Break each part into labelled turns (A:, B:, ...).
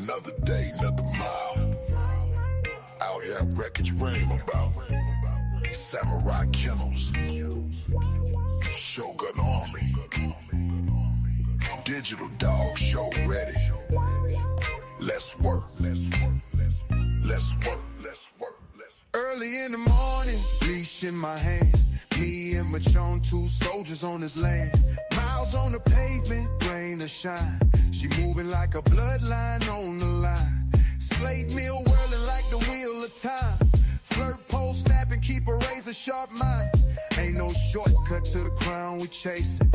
A: Another day, another mile. Out here in wreckage dream about samurai kennels, Shogun Army, digital dog show ready. Let's work. Let's work. Early in the morning, leash in my hand. Me and Machon, two soldiers on this land. Miles on the pavement, rain or shine. She moving like a bloodline on the line. Slate meal whirling like the wheel of time. Flirt pole snapping, keep a razor sharp mind. Ain't no shortcut to the crown we chasing.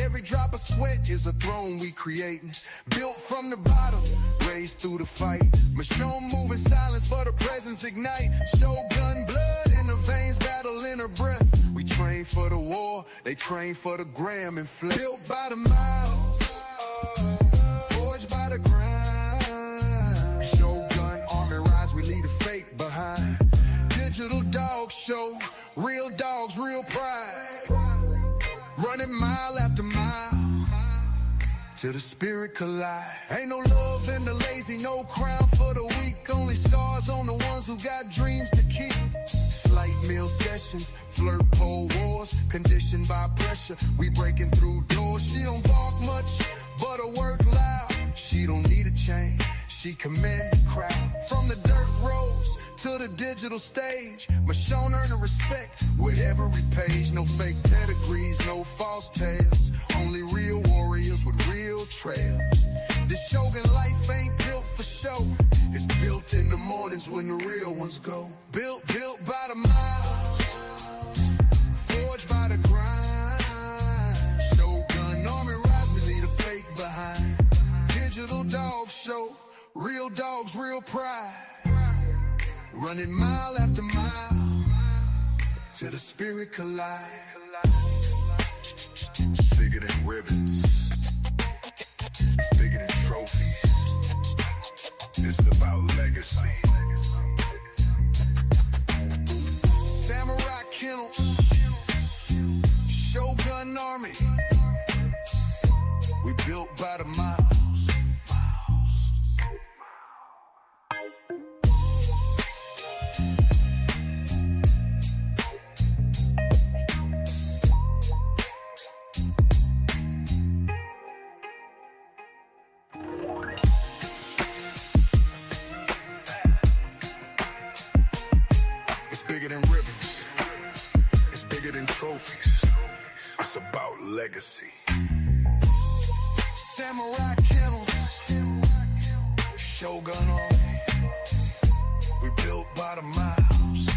A: Every drop of sweat is a throne we creating. Built from the bottom, raised through the fight. Michonne moving silence, but her presence ignite. Shogun blood in her veins, battle in her breath. We train for the war, they train for the gram and flex. Built by the miles, forged by the grind. Shogun army rise, we leave the fake behind. Digital dog show, real dogs, real pride. Running mile after mile, till the spirit collide. Ain't no love in the lazy, no crown for the weak. Only scars on the ones who got dreams to keep. Slight meal sessions, flirt pole wars. Conditioned by pressure, we breaking through doors. She don't bark much, but her work loud. She don't need a chain, she command the crowd. From the dirt roads to the digital stage, Michonne earn her respect with every page. No fake pedigrees, no false tales. Only real warriors with real trails. This Shogun life ain't built for show. It's built in the mornings when the real ones go. Built by the miles, forged by the grind. Shogun army rise, we leave the fake behind. Digital dog show, real dogs, real pride. Running mile after mile, till the spirit collide. It's bigger than ribbons, it's bigger than trophies. It's about legacy. Samurai kennels, Shogun Army. We built by the miles. Bigger than ribbons, it's bigger than trophies. It's about legacy. Samurai kennels, Shogun Army. We built by the miles.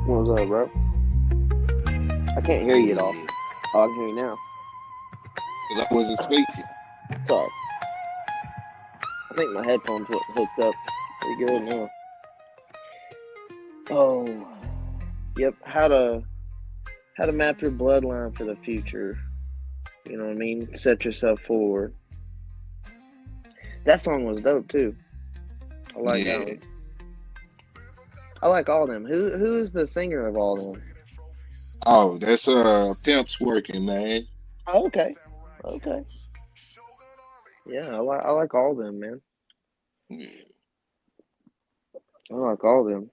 B: What was up, bro? I can't hear you at all. Oh, I can hear you now.
C: Because I wasn't speaking.
B: Sorry. I think my headphones were hooked up pretty good now. Oh, yep. How to map your bloodline for the future. You know what I mean? Set yourself forward. That song was dope too. I like that one. I like all of them. Who is the singer of all of them?
C: Oh, that's Pimp's working, man.
B: Oh, okay. Yeah, I like all of them, man.
C: Yeah.
B: I like all of them.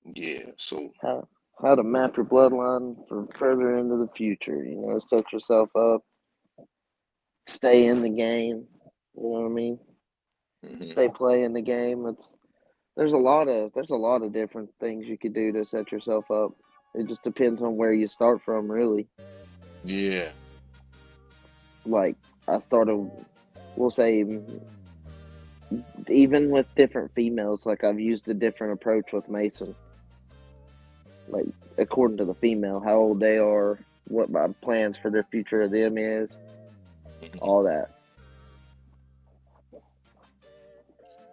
C: Yeah, so
B: How to map your bloodline for further into the future. You know, set yourself up, stay in the game. You know what I mean? Stay playing the game. There's a lot of different things you could do to set yourself up. It just depends on where you start from, really.
C: yeah.
B: Like I started, we'll say, even with different females, like I've used a different approach with Mason. Like according to the female, how old they are, what my plans for their future of them is, all that.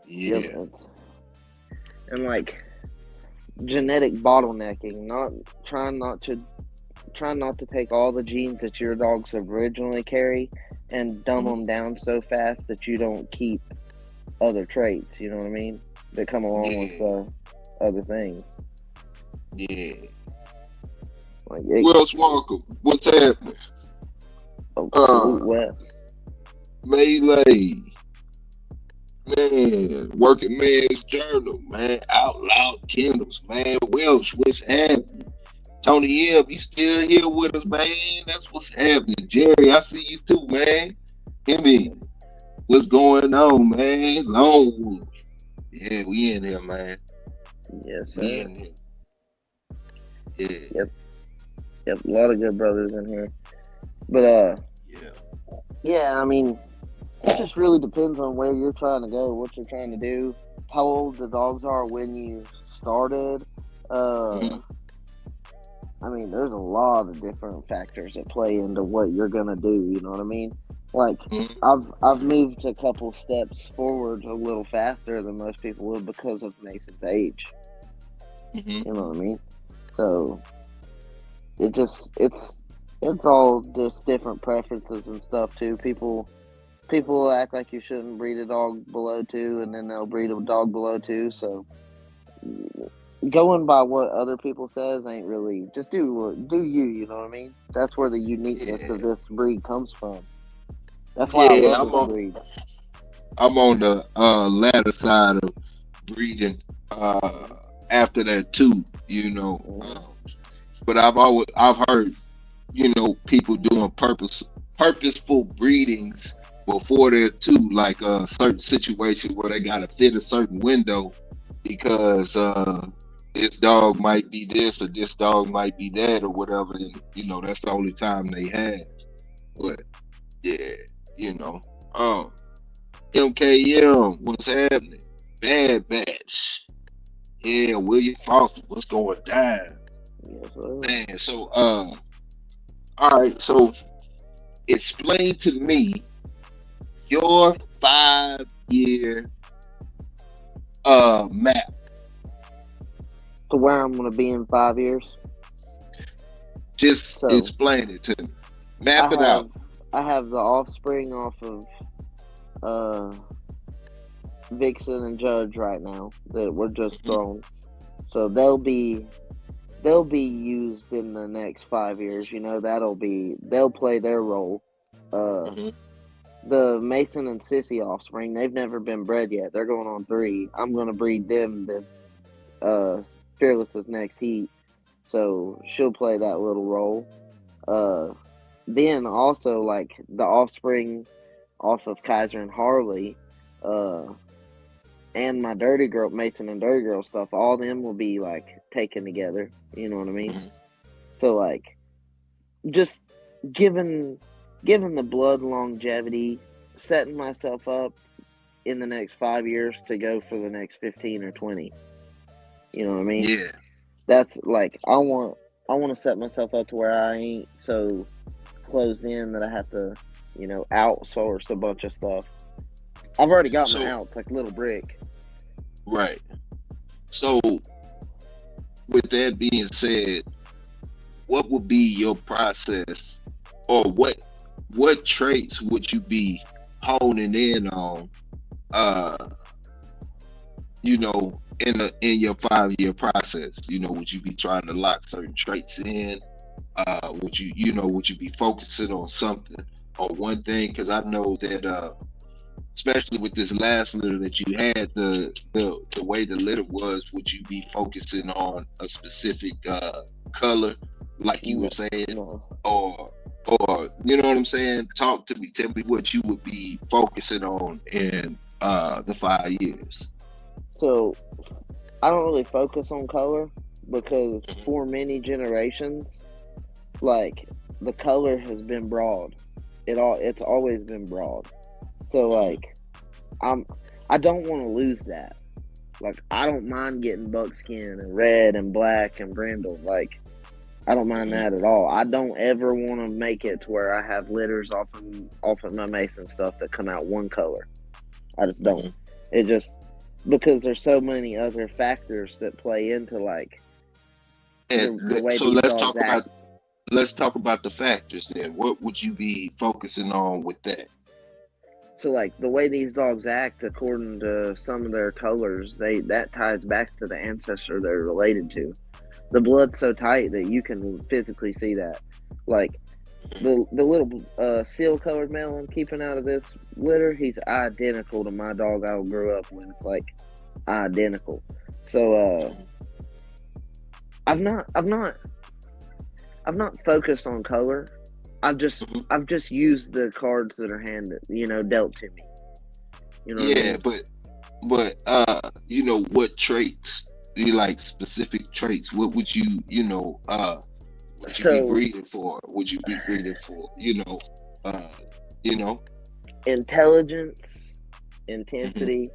C: Yeah.
B: And like genetic bottlenecking, trying not to take all the genes that your dogs have originally carry and dumb them down so fast that you don't keep other traits. You know what I mean? That come along with
C: Yeah,
B: other things.
C: yeah.
B: Like
C: Wells Walker, what's happening? Uh,
B: Salute West.
C: Melee, man, working man's journal, man, out loud Kindles, man. Welsh, what's happening? Tony M, you still here with us, man? That's what's happening. Jerry, I see you too, man. Himmy, what's going on, man? Lone Wolf. Yeah, we in here, man.
B: Yes,
C: We
B: sir.
C: in here. Yeah,
B: Yep. Yep. A lot of good brothers in here. But
C: yeah.
B: yeah. I mean, it just really depends on where you're trying to go, what you're trying to do, how old the dogs are when you started.
C: Mm-hmm.
B: I mean, there's a lot of different factors that play into what you're gonna do. You know what I mean? Like,
C: Mm-hmm.
B: I've moved a couple steps forward a little faster than most people would because of Mason's age.
C: Mm-hmm.
B: You know what I mean? So it's all just different preferences and stuff too. People act like you shouldn't breed a dog below 2, and then they'll breed a dog below 2. So going by what other people says ain't really, just do you. You know what I mean? That's where the uniqueness
C: Yeah,
B: of this breed comes from. That's why I
C: yeah.
B: love this breed.
C: I'm on the latter side of breeding. After that too, you know.
B: Mhm.
C: But I've heard, people doing purposeful breedings before there too, like a certain situation where they gotta fit a certain window because this dog might be this or this dog might be that or whatever, and that's the only time they had. But yeah, you know. Um MKM, what's happening? Bad Batch. Yeah, William Foster, what's going down?
B: Yes, sir.
C: Man, so all right, so explain to me your 5 year map.
B: To where I'm gonna be in 5 years.
C: Just
B: So
C: explain it to me. Map
B: I
C: it out.
B: have I have the offspring off of uh Vixen and Judge right now that were just
C: Hmm.
B: thrown. So they'll be used in the next 5 years. You know, they'll play their role. Uh,
C: Hmm.
B: the Mason and Sissy offspring, they've never been bred yet. They're going on 3. I'm gonna breed them this uh Fearless's next heat. So she'll play that little role. Uh, then also like the offspring off of Kaiser and Harley, uh, and my Dirty Girl Mason and Dirty Girl stuff. All them will be like taken together. You know what I mean?
C: Hmm.
B: So like just given given the blood longevity, setting myself up in the next 5 years to go for the next 15 or 20. You know what I mean?
C: Yeah.
B: That's like I want to set myself up to where I ain't so closed in that I have to, outsource a bunch of stuff. I've already got my
C: So
B: outs like Little Brick.
C: right. So with that being said, what would be your process, or what traits would you be honing in on? Uh, in your 5 year process, would you be trying to lock certain traits in? Would you be focusing on something or one thing? Because I know that, especially with this last litter that you had, the way the litter was, would you be focusing on a specific color, like you
B: No,
C: were saying,
B: no.
C: or or you know what I'm saying? Talk to me. Tell me what you would be focusing on in the 5 years.
B: So I don't really focus on color because
C: Hmm.
B: for many generations, like the color has been broad. It's always been broad. So
C: Hmm.
B: like I'm I don't want to lose that. Like I don't mind getting buckskin and red and black and brindle. Like I don't mind
C: Hmm.
B: that at all. I don't ever want to make it to where I have litters off of my Mason stuff that come out one color. I just don't.
C: Hmm.
B: It just because there's so many other factors that play into like
C: And
B: the way
C: so
B: these dogs act.
C: let's talk about the factors then. What would you be focusing on with that?
B: So like the way these dogs act, according to some of their colors, that ties back to the ancestor they're related to. The blood's so tight that you can physically see that. Like the little seal colored male I'm keeping out of this litter, he's identical to my dog I grew up with, like identical. So I've not focused on color.
C: Mhm.
B: I've just used the cards that are handed, dealt to me. You know what I
C: Yeah,
B: mean?
C: but what traits do you like specific traits? What would would you be
B: So
C: breeding for? Would you be breeding for, uh you know?
B: intelligence,
C: Hmm.
B: intensity,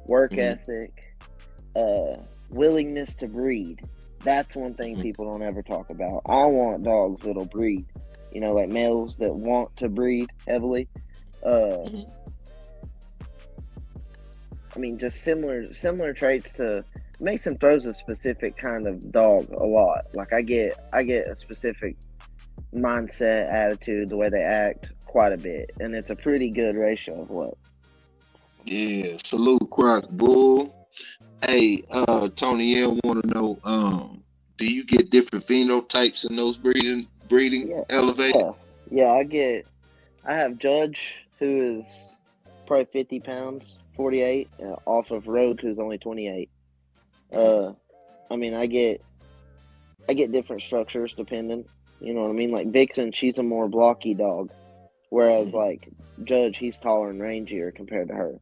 B: work
C: Hmm.
B: ethic, uh, willingness to breed. That's one thing
C: Hmm.
B: people don't ever talk about. I want dogs that'll breed. Like males that want to breed heavily. Uh,
C: Hmm.
B: I mean, just similar traits to Mason throws a specific kind of dog a lot. Like I get a specific mindset, attitude, the way they act quite a bit, and it's a pretty good ratio of what.
C: Yeah, salute Croc Bull. Hey, Tony L want to know, do you get different phenotypes in those breeding
B: Yeah,
C: elevated?
B: yeah. I have Judge, who is probably 50 pounds, 48, off of Rogue, who's only 28.
C: Mhm.
B: Uh, I mean, I get different structures depending. You know what I mean? Like Vixen, she's a more blocky dog, whereas
C: Mhm.
B: like Judge, he's taller and rangier compared to her.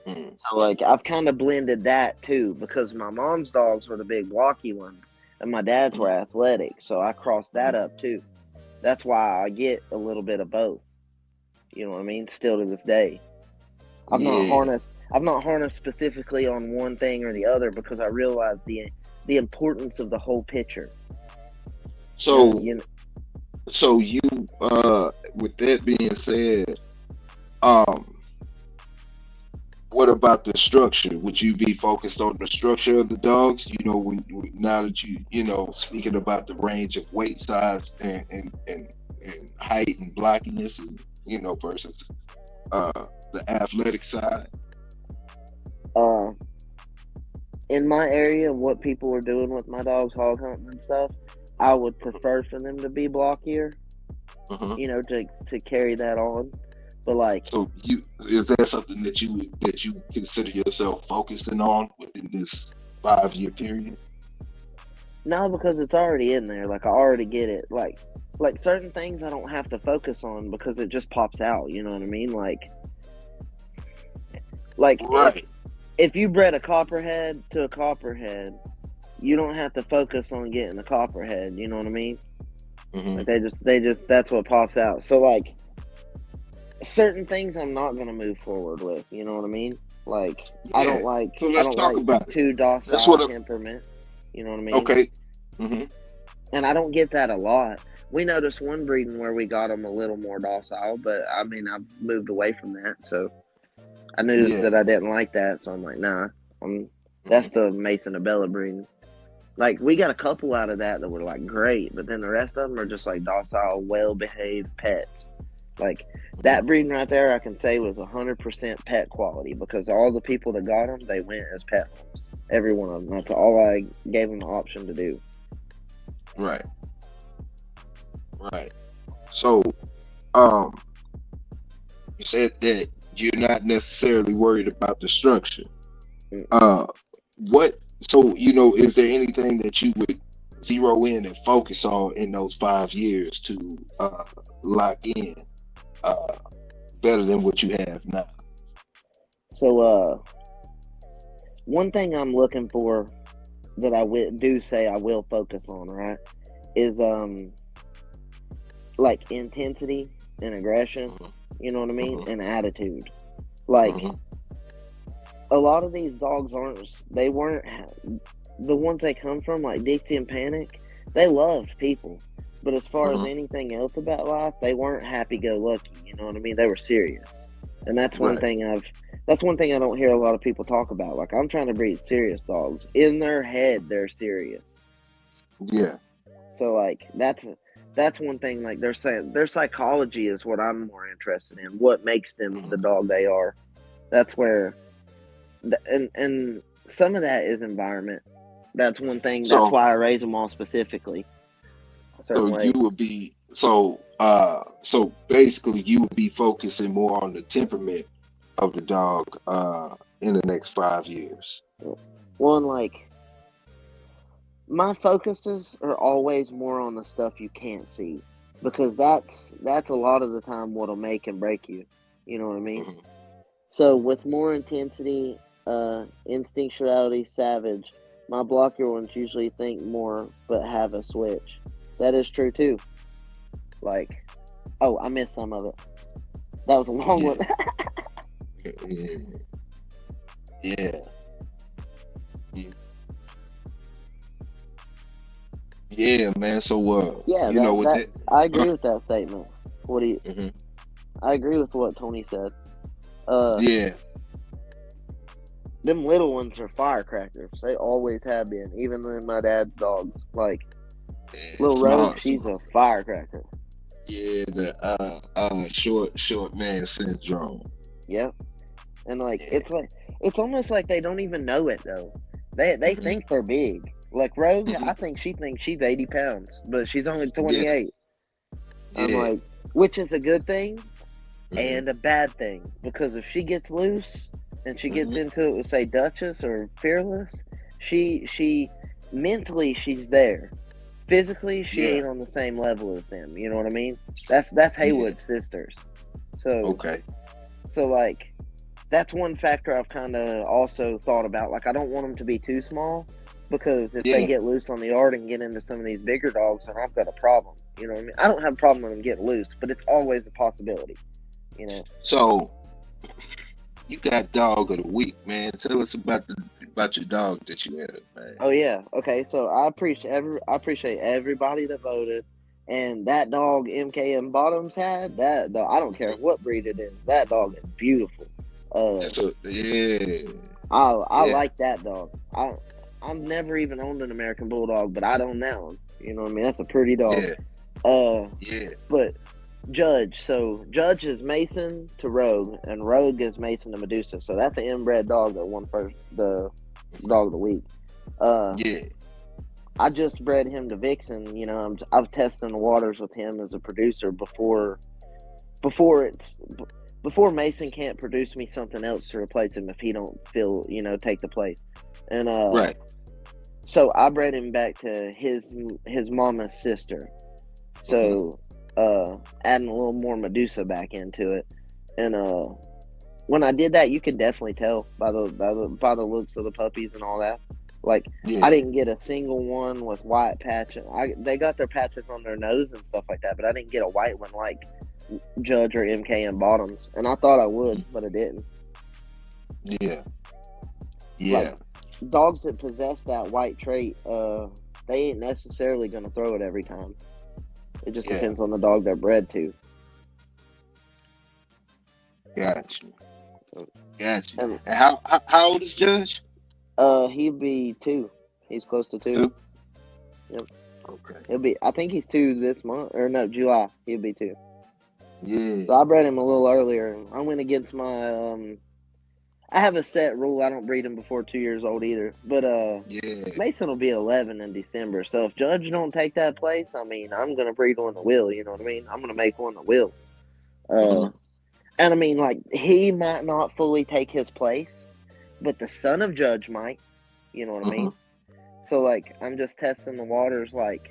C: Mhm.
B: So like I've kind of blended that too because my mom's dogs were the big blocky ones, and my dad's were
C: Mhm.
B: athletic. So I crossed that
C: Mhm.
B: up too. That's why I get a little bit of both. You know what I mean? Still to this day.
C: Yeah.
B: I've not harnessed specifically on one thing or the other because I realize the importance of the whole picture. You know,
C: So,
B: you know,
C: so you, with that being said, um, what about the structure? Would you be focused on the structure of the dogs? Now that speaking about the range of weight size and height and blockiness, and versus uh the athletic side.
B: uh, in my area, what people are doing with my dogs hog hunting and stuff, I would prefer for them to be blockier.
C: Uh-huh.
B: To carry that on. But like,
C: So is that something that you consider yourself focusing on within this 5 year period?
B: no, because it's already in there. Like I already get it. Like certain things I don't have to focus on because it just pops out. You know what I mean? Like
C: Right.
B: if you bred a copperhead to a copperhead, you don't have to focus on getting a copperhead. You know what I mean?
C: Hmm.
B: Like they just that's what pops out. So like certain things I'm not gonna move forward with. You know what I mean? Like
C: Yeah. So
B: I
C: let's
B: don't
C: talk
B: like
C: about it.
B: too
C: That's
B: docile
C: what.
B: temperament. You know what I mean?
C: Okay. Hmm.
B: And I don't get that a lot. We noticed one breeding where we got them a little more docile, but I mean I've moved away from that. So I noticed
C: Yeah.
B: that I didn't like that. So I'm like, nah. I'm That's
C: Hmm.
B: the Mason Abella breeding. Like we got a couple out of that were like great, but then the rest of them are just like docile, well behaved pets. Like
C: Hmm.
B: that breeding right there, I can say was 100% pet quality because all the people that got them, they went as pet homes. Every one of them. That's all I gave them the option to do.
C: Right. Right. So, um, you said that you're not necessarily worried about the structure.
B: Mm.
C: Uh, what? So, is there anything that you would zero in and focus on in those 5 years to lock in uh, better than what you have now?
B: So, one thing I'm looking for that do say I will focus on, right, is like intensity and aggression.
C: Hmm.
B: You know what I mean,
C: Hmm.
B: and attitude. Like
C: Hmm.
B: a lot of these dogs they weren't the ones they come from, like Dixie and Panic. They loved people, but as far as
C: Hmm.
B: anything else about life, they weren't happy-go-lucky. You know what I mean? They were serious, and
C: Right.
B: that's one thing I don't hear a lot of people talk about. Like I'm trying to breed serious dogs. In their head, they're serious.
C: Yeah.
B: So like that's one thing. Like they're saying, their psychology is what I'm more interested in. What makes them the dog they are. That's where, and some of that is environment. That's one thing. That's
C: So
B: why I raise them all specifically a
C: so
B: certain
C: you
B: way.
C: would be so basically you would be focusing more on the temperament of the dog in the next 5 years.
B: One like my focuses are always more on the stuff you can't see because that's a lot of the time what'll make and break you. You know what I mean?
C: Hmm.
B: So with more intensity, instinctuality, savage, my blocker ones usually think more but have a switch. That is true too. Like, oh, I missed some of it. That was a long
C: Yeah,
B: one.
C: yeah, yeah. Mm. Yeah, man. So
B: Yeah,
C: you know, with
B: that
C: that,
B: I agree with that statement. What do you?
C: hmm
B: I agree with what Tony said. Uh,
C: yeah,
B: them little ones are firecrackers. They always have been, even in my dad's dogs. Like
C: yeah,
B: little Rogue,
C: small,
B: she's
C: small.
B: a firecracker.
C: Yeah, the short man syndrome.
B: Yep. And
C: Yeah.
B: it's almost like they don't even know it though. They
C: Hmm.
B: think they're big. Like Rogue,
C: Hmm.
B: I think she thinks she's 80 pounds, but she's only
C: Yeah,
B: 28. I'm
C: yeah.
B: like, which is a good thing
C: Hmm.
B: and a bad thing because if she gets loose and she gets
C: Hmm.
B: into it with say Duchess or Fearless, she mentally she's there. Physically, she
C: Yeah,
B: ain't on the same level as them. You know what I mean? That's
C: yeah.
B: Haywood's sisters. So
C: Okay.
B: like that's one factor I've kind of also thought about. Like, I don't want them to be too small because if they
C: Yeah.
B: get loose on the yard and get into some of these bigger dogs, then I've got a problem. You know what I mean? I don't have a problem with them getting loose, but it's always a possibility. You know?
C: So you got dog of the week, man. Tell us about your dog that you had, man.
B: Oh yeah. Okay. So I appreciate everybody that voted, and that dog MKM Bottoms had that dog. I don't care
C: Hmm.
B: what breed it is. That dog is beautiful. Uh,
C: That's a yeah,
B: I
C: yeah,
B: like that dog. I've never even owned an American Bulldog, but I'd own that one. You know what I mean? That's a pretty dog.
C: yeah,
B: Uh,
C: yeah.
B: but Judge, so Judge is Mason to Rogue, and Rogue is Mason to Medusa. So that's an inbred dog that won first the
C: Hmm.
B: dog of the week. Uh,
C: Yeah.
B: I just bred him to Vixen. You know, I'm testing the waters with him as a producer before it's before Mason can't produce me something else to replace him if he don't feel take the place. And
C: Right.
B: so I bred him back to his mama's sister.
C: Hmm.
B: So adding a little more Medusa back into it, and when I did that, you could definitely tell by the looks of the puppies and all that. Like I
C: Yeah.
B: didn't get a single one with white patches. They got their patches on their nose and stuff like that, but I didn't get a white one like Judge or MKM Bottoms, and I thought I would,
C: Mhm.
B: but I didn't.
C: Yeah.
B: Like
C: Yeah.
B: dogs that possess that white trait, they ain't necessarily gonna throw it every time. It just
C: Yeah.
B: depends on the dog they're bred to.
C: Got you. Got you.
B: And
C: And how old is Judge?
B: he'd be 2. He's close to 2.
C: Two.
B: Yep.
C: Okay.
B: He'll be. I think he's 2 this month, or no, July. He'll be 2.
C: Yeah.
B: So I bred him a little earlier. I went against my. I have a set rule. I don't breed him before 2 years old either. But
C: Yeah.
B: Mason will be 11 in December. So if Judge don't take that place, I mean, I'm gonna breed one that will. You know what I mean? I'm gonna make one that will.
C: Hmm.
B: Uh, and I mean, like he might not fully take his place, but the son of Judge might. You know what I
C: Hmm.
B: mean? So like, I'm just testing the waters, like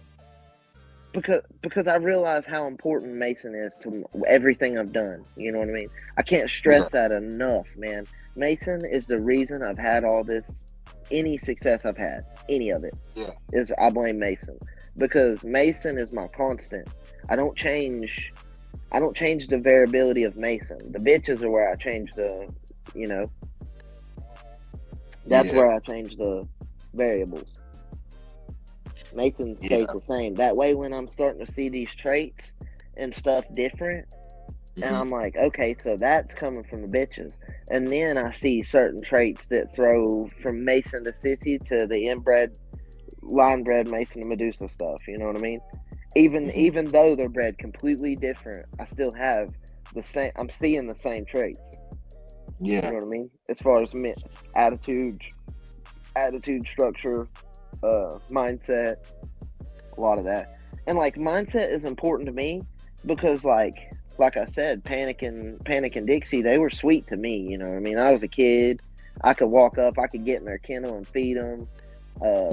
B: because I realize how important Mason is to everything I've done. You know what I mean? I can't stress
C: Right.
B: that enough, man. Mason is the reason I've had all this, any success I've had, any of it,
C: Yeah.
B: is I blame Mason because Mason is my constant. I don't change. I don't change the variability of Mason. The bitches are where I change the, you know, that's
C: Yeah.
B: where I change the variables. Mason stays
C: Yeah.
B: the same. That way, when I'm starting to see these traits and stuff different, and
C: Hmm.
B: I'm like, okay, so that's coming from the bitches. And then I see certain traits that throw from Mason to Sissy to the inbred, line bred Mason to Medusa stuff. You know what I mean? Even though they're bred completely different, I still have the same. I'm seeing the same traits. You know
C: Yeah.
B: what I mean? As far as attitude, structure, mindset, a lot of that. And like mindset is important to me because like I said, Panic and Dixie, they were sweet to me. You know what I mean? I was a kid. I could walk up. I could get in their kennel and feed them.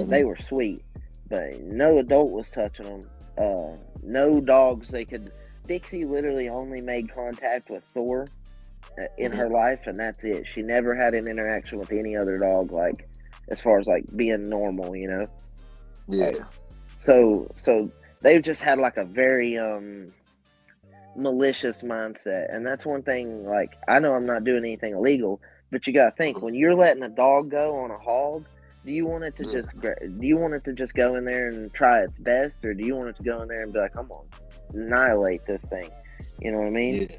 B: They were sweet, but no adult was touching them. No dogs they could. Dixie literally only made contact with Thor in her life, and that's it. She never had an interaction with any other dog, like as far as like being normal, you know.
C: Yeah.
B: So they've just had like a very malicious mindset, and that's one thing. Like I know I'm not doing anything illegal, but you gotta think when you're letting a dog go on a hog. Do you want it to just go in there and try its best, or do you want it to go in there and be like, "I'm gonna annihilate this thing"? You know what I mean?
C: Yeah.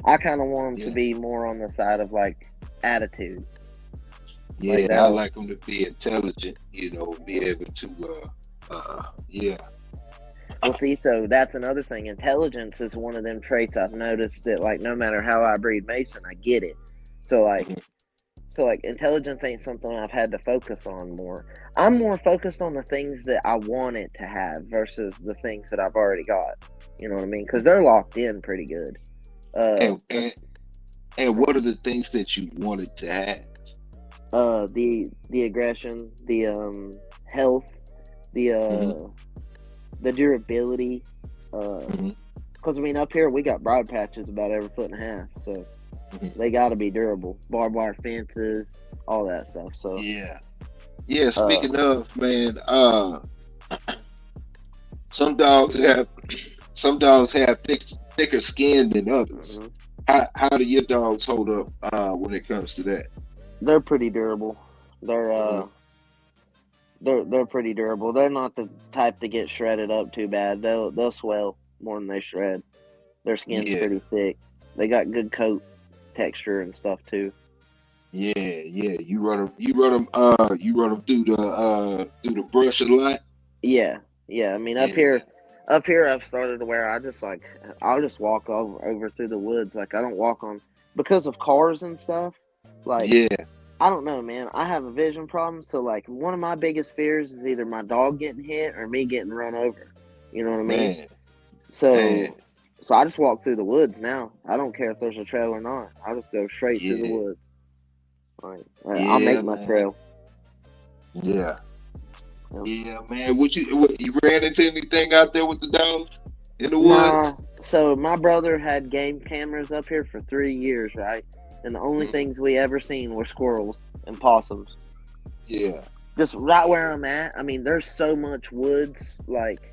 B: I kind of want them to be more on the side of like attitude.
C: Yeah,
B: like
C: I like them to be intelligent. You know, be able to. Yeah.
B: Well, see, so that's another thing. Intelligence is one of them traits I've noticed that like no matter how I breed Mason, I get it. So like. So, like, intelligence ain't something I've had to focus on more. I'm more focused on the things that I want it to have versus the things that I've already got. You know what I mean? Because they're locked in pretty good.
C: And what are the things that you wanted to have?
B: The aggression, the health, the durability. Because I mean, up here we got broad patches about every foot and a half, so. They got to be durable. Barbed wire fences, all that stuff. So
C: yeah. Speaking of, man, some dogs have thicker skin than others. How do your dogs hold up when it comes to that?
B: They're pretty durable. They're pretty durable. They're not the type to get shredded up too bad. They'll swell more than they shred. Their skin's pretty thick. They got good coat texture and stuff too.
C: Yeah. You run them through the brush a lot.
B: Yeah. I mean, up here I've started to where I'll just walk over through the woods. Like I don't walk on because of cars and stuff. Like I don't know, man. I have a vision problem, so like one of my biggest fears is either my dog getting hit or me getting run over. You know what I mean?
C: Man.
B: So I just walk through the woods now. I don't care if there's a trail or not. I just go straight through the woods. I'll make my trail.
C: Yeah. Yeah, man. You ran into anything out there with the dogs in the woods?
B: Nah. So my brother had game cameras up here for 3 years, right? And the only things we ever seen were squirrels and possums.
C: Yeah.
B: Just right where I'm at. I mean, there's so much woods, like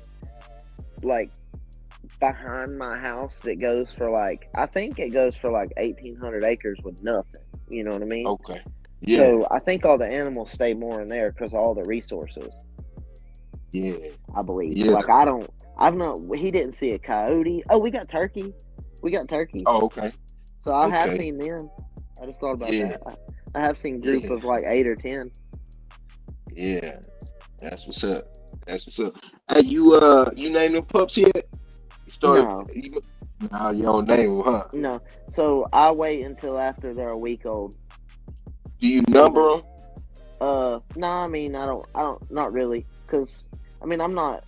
B: behind my house that goes for I think it goes for 1,800 acres with nothing. You know what I mean?
C: Okay. Yeah.
B: So I think all the animals stay more in there because of all the resources.
C: Yeah.
B: I believe.
C: Yeah.
B: He didn't see a coyote. Oh, we got turkey.
C: Oh, okay.
B: So I have seen them. I just thought about that. I have seen group of 8 or 10.
C: Yeah. That's what's up. Hey, you named them pups yet?
B: No.
C: No, you don't name them, huh?
B: No. So I wait until after they're a week old.
C: Do you number them?
B: No, I mean, I don't, not really. Because, I mean, I'm not,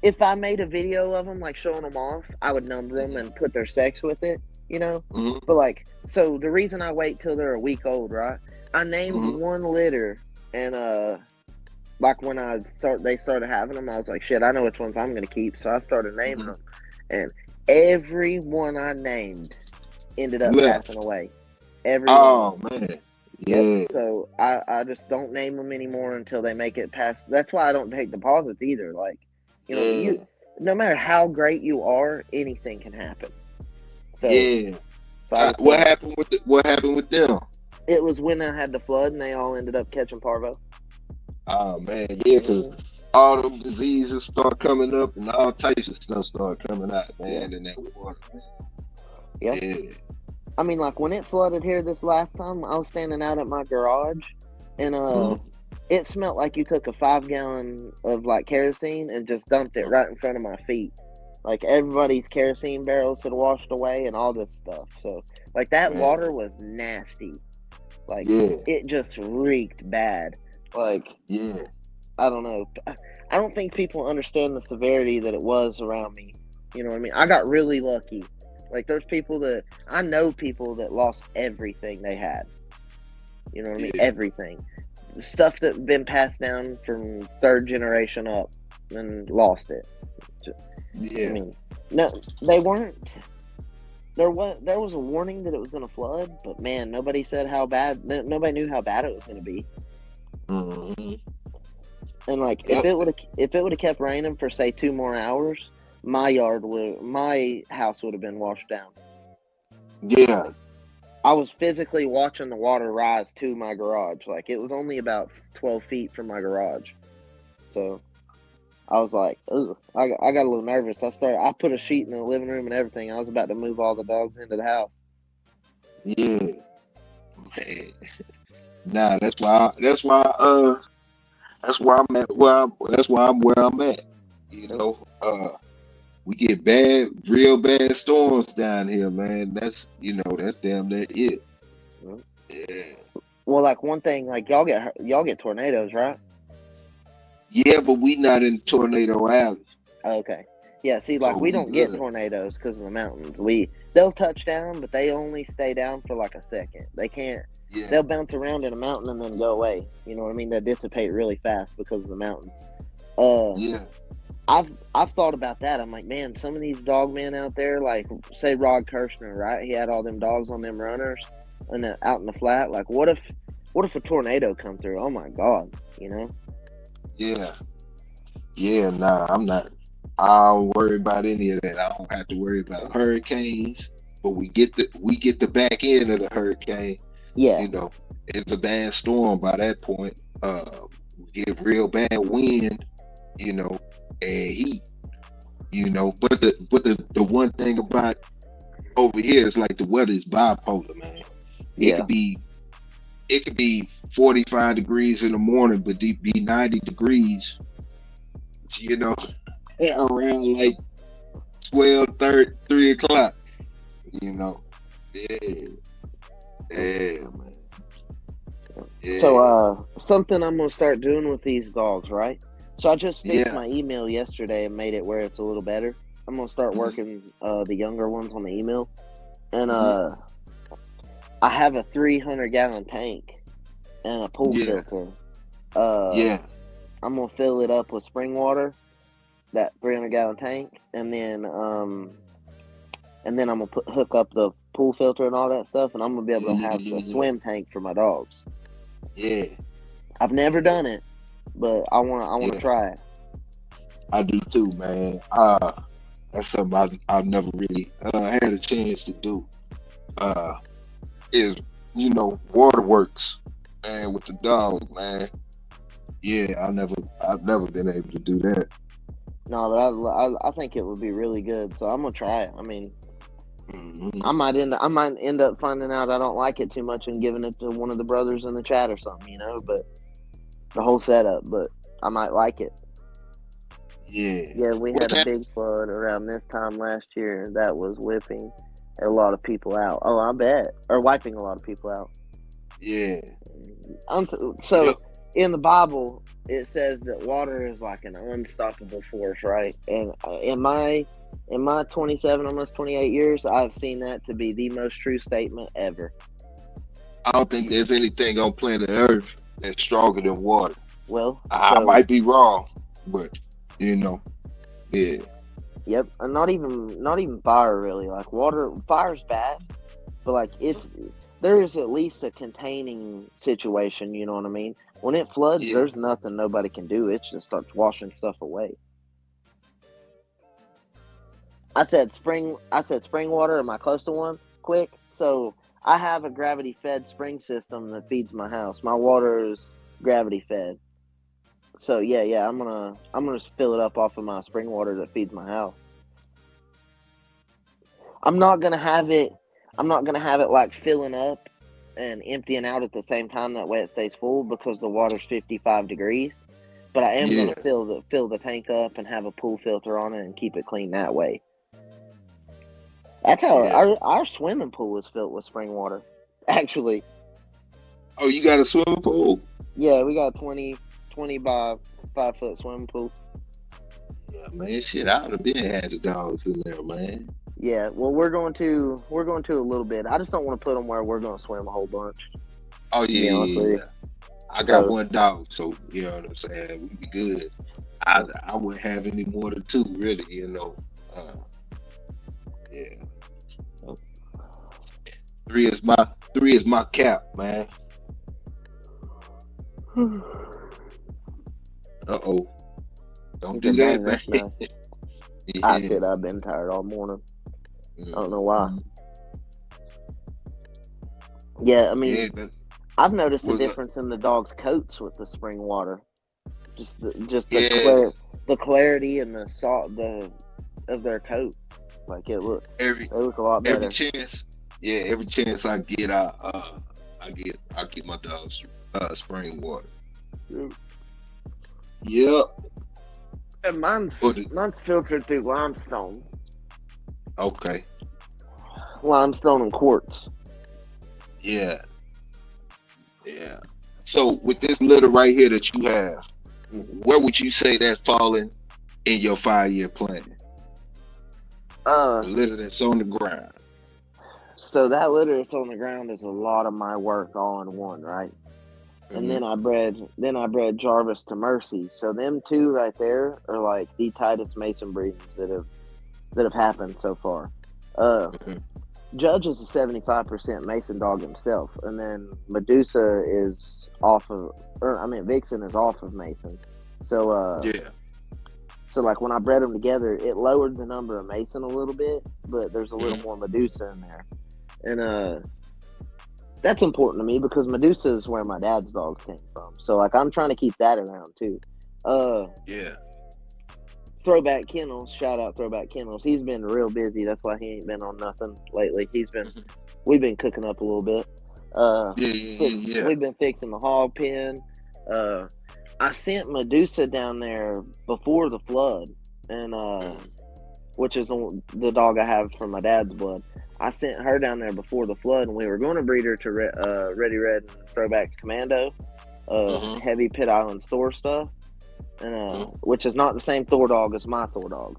B: if I made a video of them, showing them off, I would number them and put their sex with it, you know?
C: Mm-hmm.
B: But, so the reason I wait till they're a week old, right? I named one litter, and, when they started having them, I was like, shit, I know which ones I'm going to keep. So I started naming them. And every one I named ended up passing away.
C: Oh, man. Yeah.
B: Yep. So I just don't name them anymore until they make it past. That's why I don't take deposits either. No matter how great you are, anything can happen. So
C: what happened with them?
B: It was when I had the flood, and they all ended up catching parvo.
C: Oh man, yeah, because all them diseases start coming up, and all types of stuff start coming out, man, in that water.
B: Yep. Yeah. I mean, when it flooded here this last time, I was standing out at my garage, and It smelled like you took a 5 gallon of like kerosene and just dumped it right in front of my feet. Like everybody's kerosene barrels had washed away and all this stuff. So like that
C: Man,
B: water was nasty. Like
C: yeah,
B: it just reeked bad. Like
C: yeah,
B: I don't know. I don't think people understand the severity that it was around me. You know what I mean? I got really lucky. Like there's people that I know people that lost everything they had. You know what I mean?
C: yeah,
B: Everything. Stuff that been passed down from third generation up and lost it. I
C: yeah.
B: mean, no, they weren't. There was a warning that it was going to flood, but man, nobody said how bad. Nobody knew how bad it was going to be.
C: Hmm.
B: And like,
C: Yep.
B: if it would have kept raining for say 2 more hours, my house would have been washed down.
C: Yeah.
B: Like, I was physically watching the water rise to my garage. Like it was only about 12 feet from my garage, so I was like, "Ugh." I got a little nervous. I put a sheet in the living room and everything. I was about to move all the dogs into the house.
C: Yeah. Man. Nah, that's why I'm at that's why I'm where I'm at. You know, we get real bad storms down here, man. That's damn near it. Yeah.
B: Well, like one thing, like y'all get tornadoes, right?
C: Yeah, but we not in tornado alley,
B: Okay. Yeah, see,
C: so
B: like we
C: we
B: don't get
C: good.
B: tornadoes because of the mountains. They'll touch down, but they only stay down for like a second. They can't.
C: Yeah,
B: They'll bounce around in a mountain and then go away. You know what I mean? They dissipate really fast because of the mountains. Uh,
C: yeah,
B: I've thought about that. I'm like, man, some of these dog men out there, like say Rod Kirshner, right? He had all them dogs on them runners and out in the flat. Like, what if a tornado come through? Oh my god, you know?
C: yeah, yeah. Nah, I'm not. I don't worry about any of that. I don't have to worry about hurricanes. But we get the back end of the hurricane.
B: Yeah,
C: You know, it's a bad storm by that point. We get real bad wind. You know, and heat. But the one thing about over here is like the weather is bipolar, man. It
B: yeah.
C: could be it could be 45 degrees in the morning, but be 90 degrees, you know, around like 12, 30, 3 o'clock, you know. Yeah, yeah, man.
B: So,
C: Yeah,
B: something I'm gonna start doing with these dogs, right? So I just fixed
C: yeah.
B: my email yesterday and made it where it's a little better. I'm gonna start
C: Hmm.
B: working the younger ones on the email, and
C: Hmm.
B: I have a 300-gallon tank and a pool
C: Yeah,
B: filter. Uh,
C: yeah,
B: I'm gonna fill it up with spring water, that 300-gallon tank, and then I'm gonna hook up the pool filter and all that stuff, and I'm gonna be able to
C: yeah,
B: have
C: yeah,
B: a
C: yeah,
B: swim tank for my dogs.
C: yeah,
B: I've never
C: yeah,
B: done it, but I wanna
C: yeah.
B: try it.
C: I do too, man. That's something I've never really had a chance to do. Uh, is waterworks, man, with the dog, man. Yeah, I've never been able to do that.
B: No, but I think it would be really good, so I'm gonna try it. I mean,
C: Hmm.
B: I might end up finding out I don't like it too much and giving it to one of the brothers in the chat or something, but the whole setup, but I might like it.
C: Yeah.
B: Yeah, we
C: What
B: had a
C: time?
B: big flood around this time last year that was whipping a lot of people out. Oh, I bet, or wiping a lot of people out.
C: Yeah.
B: So
C: Yep.
B: in the Bible, it says that water is like an unstoppable force, right? And in my 27, almost 28 years, I've seen that to be the most true statement ever.
C: I don't think there's anything on planet Earth that's stronger than water.
B: Well,
C: I
B: so
C: might be wrong, but you know, yeah,
B: yep, and not even fire really. Like fire's bad, but like there is at least a containing situation. You know what I mean? When it floods,
C: yeah,
B: there's nothing nobody can do. It just starts washing stuff away. I said spring water. Am I close to one? Quick. So I have a gravity fed spring system that feeds my house. My water is gravity fed. So yeah. I'm gonna fill it up off of my spring water that feeds my house. I'm not gonna have it. I'm not gonna have it like filling up. and emptying out at the same time. That way it stays full because the water's 55 degrees. But I am
C: Yeah,
B: gonna fill the tank up and have a pool filter on it and keep it clean that way. That's how
C: yeah.
B: our swimming pool is filled with spring water. Actually,
C: Oh, you got a swimming pool?
B: yeah, we got a 20 by 5 foot swimming pool.
C: Yeah, man. Shit, I would have been had the dogs in there, man.
B: Yeah, well, we're going to a little bit. I just don't want to put them where we're going to swim a whole bunch.
C: Oh
B: To
C: yeah,
B: be honest
C: yeah,
B: with you,
C: yeah. I got
B: so
C: one dog, so you know what I'm saying. We be good. I wouldn't have any more than two, really. You know. Yeah. Three is my cap, man. Uh oh. Don't
B: he
C: do
B: said,
C: that,
B: "Dang,
C: man.
B: that's nice." I
C: Yeah.
B: said, "I've been tired all morning. I don't know why."
C: Mhm.
B: Yeah, I
C: Yeah,
B: mean,
C: that
B: I've noticed a
C: was a
B: difference in the dog's coats with the spring water. Just
C: yeah.
B: the clarity and the salt of their coat. Like
C: Every
B: they look a lot
C: every
B: better.
C: chance, yeah, every chance I get, I get my dogs spring water. Yep.
B: And
C: But it-
B: mine's filtered through limestone,
C: okay.
B: limestone and quartz.
C: Yeah. Yeah. So with this litter right here that you have, where would you say that's falling in your 5 year plan?
B: Uh,
C: The litter that's on the ground.
B: so that litter that's on the ground is a lot of my work all in one, right? And
C: Hmm.
B: then I bred Jarvis to Mercy. So them two right there are like the tightest Mason breedings that have happened so far. Uh,
C: Hmm.
B: Judge is a 75% Mason dog himself, and then Medusa is off of, or I mean Vixen is off of Mason. So
C: Yeah.
B: so like when I bred them together, it lowered the number of Mason a little bit, but there's a little
C: Hmm.
B: more Medusa in there, and that's important to me because Medusa is where my dad's dogs came from. So like I'm trying to keep that around too. Uh,
C: Yeah.
B: Throwback Kennels, shout out Throwback Kennels. He's been real busy. That's why he ain't been on nothing lately.
C: Hmm.
B: We've been cooking up a little bit.
C: Yeah. Yeah. Yeah.
B: We've been fixing the hog pen. Uh, I sent Medusa down there before the flood, and
C: Hmm.
B: which is the dog I have from my dad's blood. I sent her down there before the flood, and we were going to breed her to Ready Red and Throwback's Commando,
C: Hmm.
B: heavy Pit Island store stuff, and
C: Hmm.
B: which is not the same Thor dog as my Thor dog,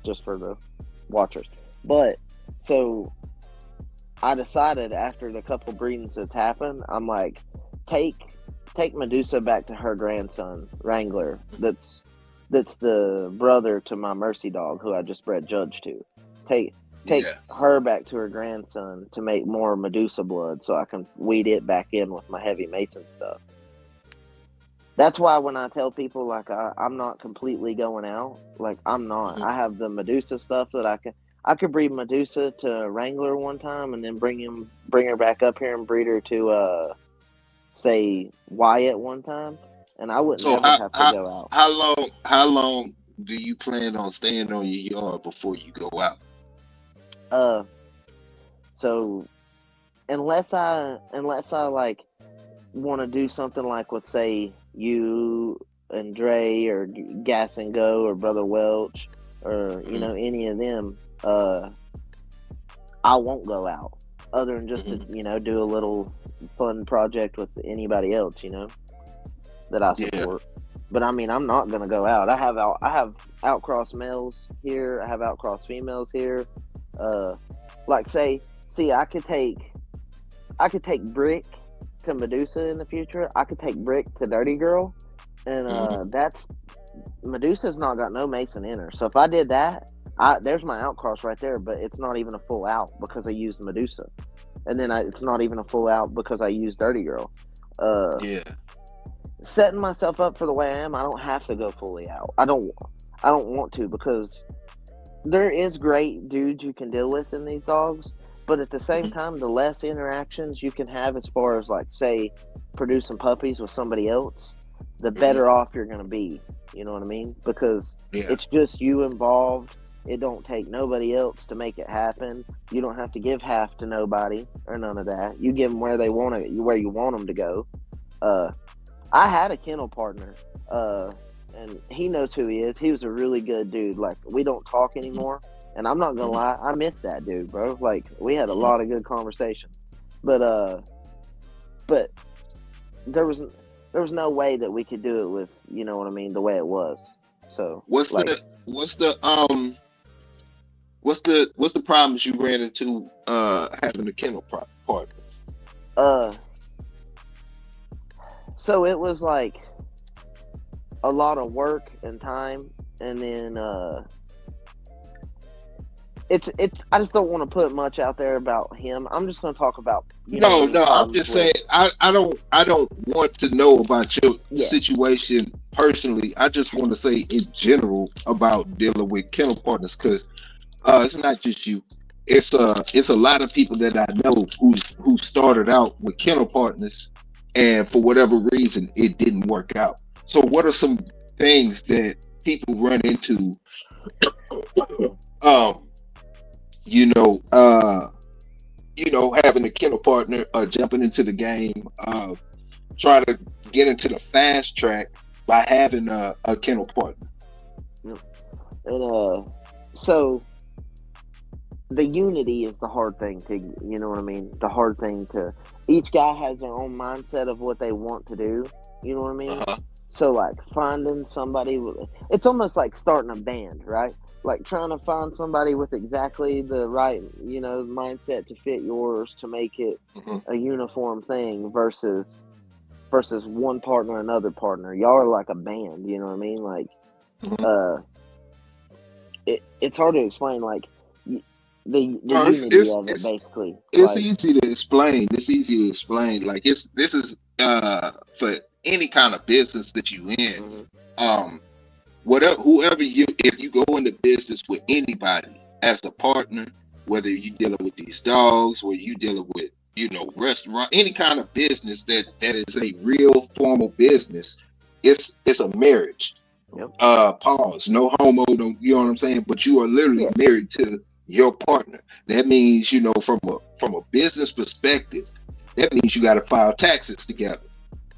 B: just for the watchers. But so I decided after the couple breedings that's happened, I'm like, take Medusa back to her grandson Wrangler. That's the brother to my Mercy dog who I just bred Judge to. Take take
C: Yeah.
B: her back to her grandson to make more Medusa blood, so I can weed it back in with my heavy Mason stuff. That's why when I tell people like I'm not completely going out, like I'm not.
C: Hmm.
B: I have the Medusa stuff that I could breed Medusa to Wrangler one time and then bring her back up here and breed her to say Wyatt one time, and I would
C: So
B: never have to go out.
C: how long do you plan on staying on your yard before you go out?
B: Uh, so unless I like want to do something like with say you and Dre or Gas and Go or Brother Welch or
C: Hmm.
B: any of them, I won't go out other than just to
C: Hmm.
B: do a little fun project with anybody else that I
C: Yeah.
B: support. But I mean, I'm not gonna go out. I have outcross males here. I have outcross females here. Uh, like say, see, I could take Brick to Medusa in the future. I could take Brick to Dirty Girl, and
C: Hmm.
B: that's Medusa's not got no Mason in her. So if I did that, there's my outcross right there. But it's not even a full out because I used Medusa, and then it's not even a full out because I used Dirty Girl. Uh,
C: Yeah.
B: Setting myself up for the way I am, I don't have to go fully out. I don't want to because there is great dudes you can deal with in these dogs, but at the same
C: Hmm.
B: time, the less interactions you can have as far as like say producing puppies with somebody else, the
C: Hmm.
B: better off you're going to be. You know what I mean? Because
C: Yeah.
B: it's just you involved, It don't take nobody else to make it happen. You don't have to give half to nobody or none of that. You give them where they want to, where you want them to go. I had a kennel partner, and he knows who he is. He was a really good dude. Like, we don't talk anymore, and I'm not gonna lie, I miss that dude, bro. Like, we had a lot of good conversations, but there was no way that we could do it with, you know what I mean, the way it was. So,
C: What's
B: like,
C: the what's the what's the problems you ran into having a kennel partner?
B: uh, so it was like a lot of work and time, and then it's I just don't want to put much out there about him. I'm just going to talk about, you know what I
C: No,
B: mean,
C: no, I'm
B: problems
C: just
B: with.
C: saying I don't want to know about your
B: Yeah.
C: situation personally. I just want to say in general about dealing with kennel partners because it's not just you. It's a lot of people that I know who started out with kennel partners, and for whatever reason it didn't work out. So what are some things that people run into? Um, you know, uh, having a kennel partner, jumping into the game, trying to get into the fast track by having a kennel partner.
B: Yep. And so the unity is the hard thing to, you know what I mean, the hard thing to, each guy has their own mindset of what they want to do, you know what I
C: Uh
B: mean.
C: huh.
B: So, like, finding somebody with, it's almost like starting a band, right? Like, trying to find somebody with exactly the right, you know, mindset to fit yours to make it
C: Hmm.
B: a uniform thing versus one partner, another partner. Y'all are like a band, you know what I mean? Like,
C: Hmm.
B: uh it's hard to explain, like, the
C: No,
B: unity of it, basically,
C: it's
B: like.
C: easy to explain. It's easy to explain. Like this is for any kind of business that you in.
B: Mhm.
C: Um, whatever whoever you if you go into business with anybody as a partner, whether you dealing with these dogs, or you dealing with restaurant, any kind of business that is a real formal business, it's a marriage.
B: Yep.
C: Pause, no homo, no, you know what I'm saying, but you are literally
B: Yeah.
C: married to your partner. That means, from a business perspective, that means you got to file taxes together.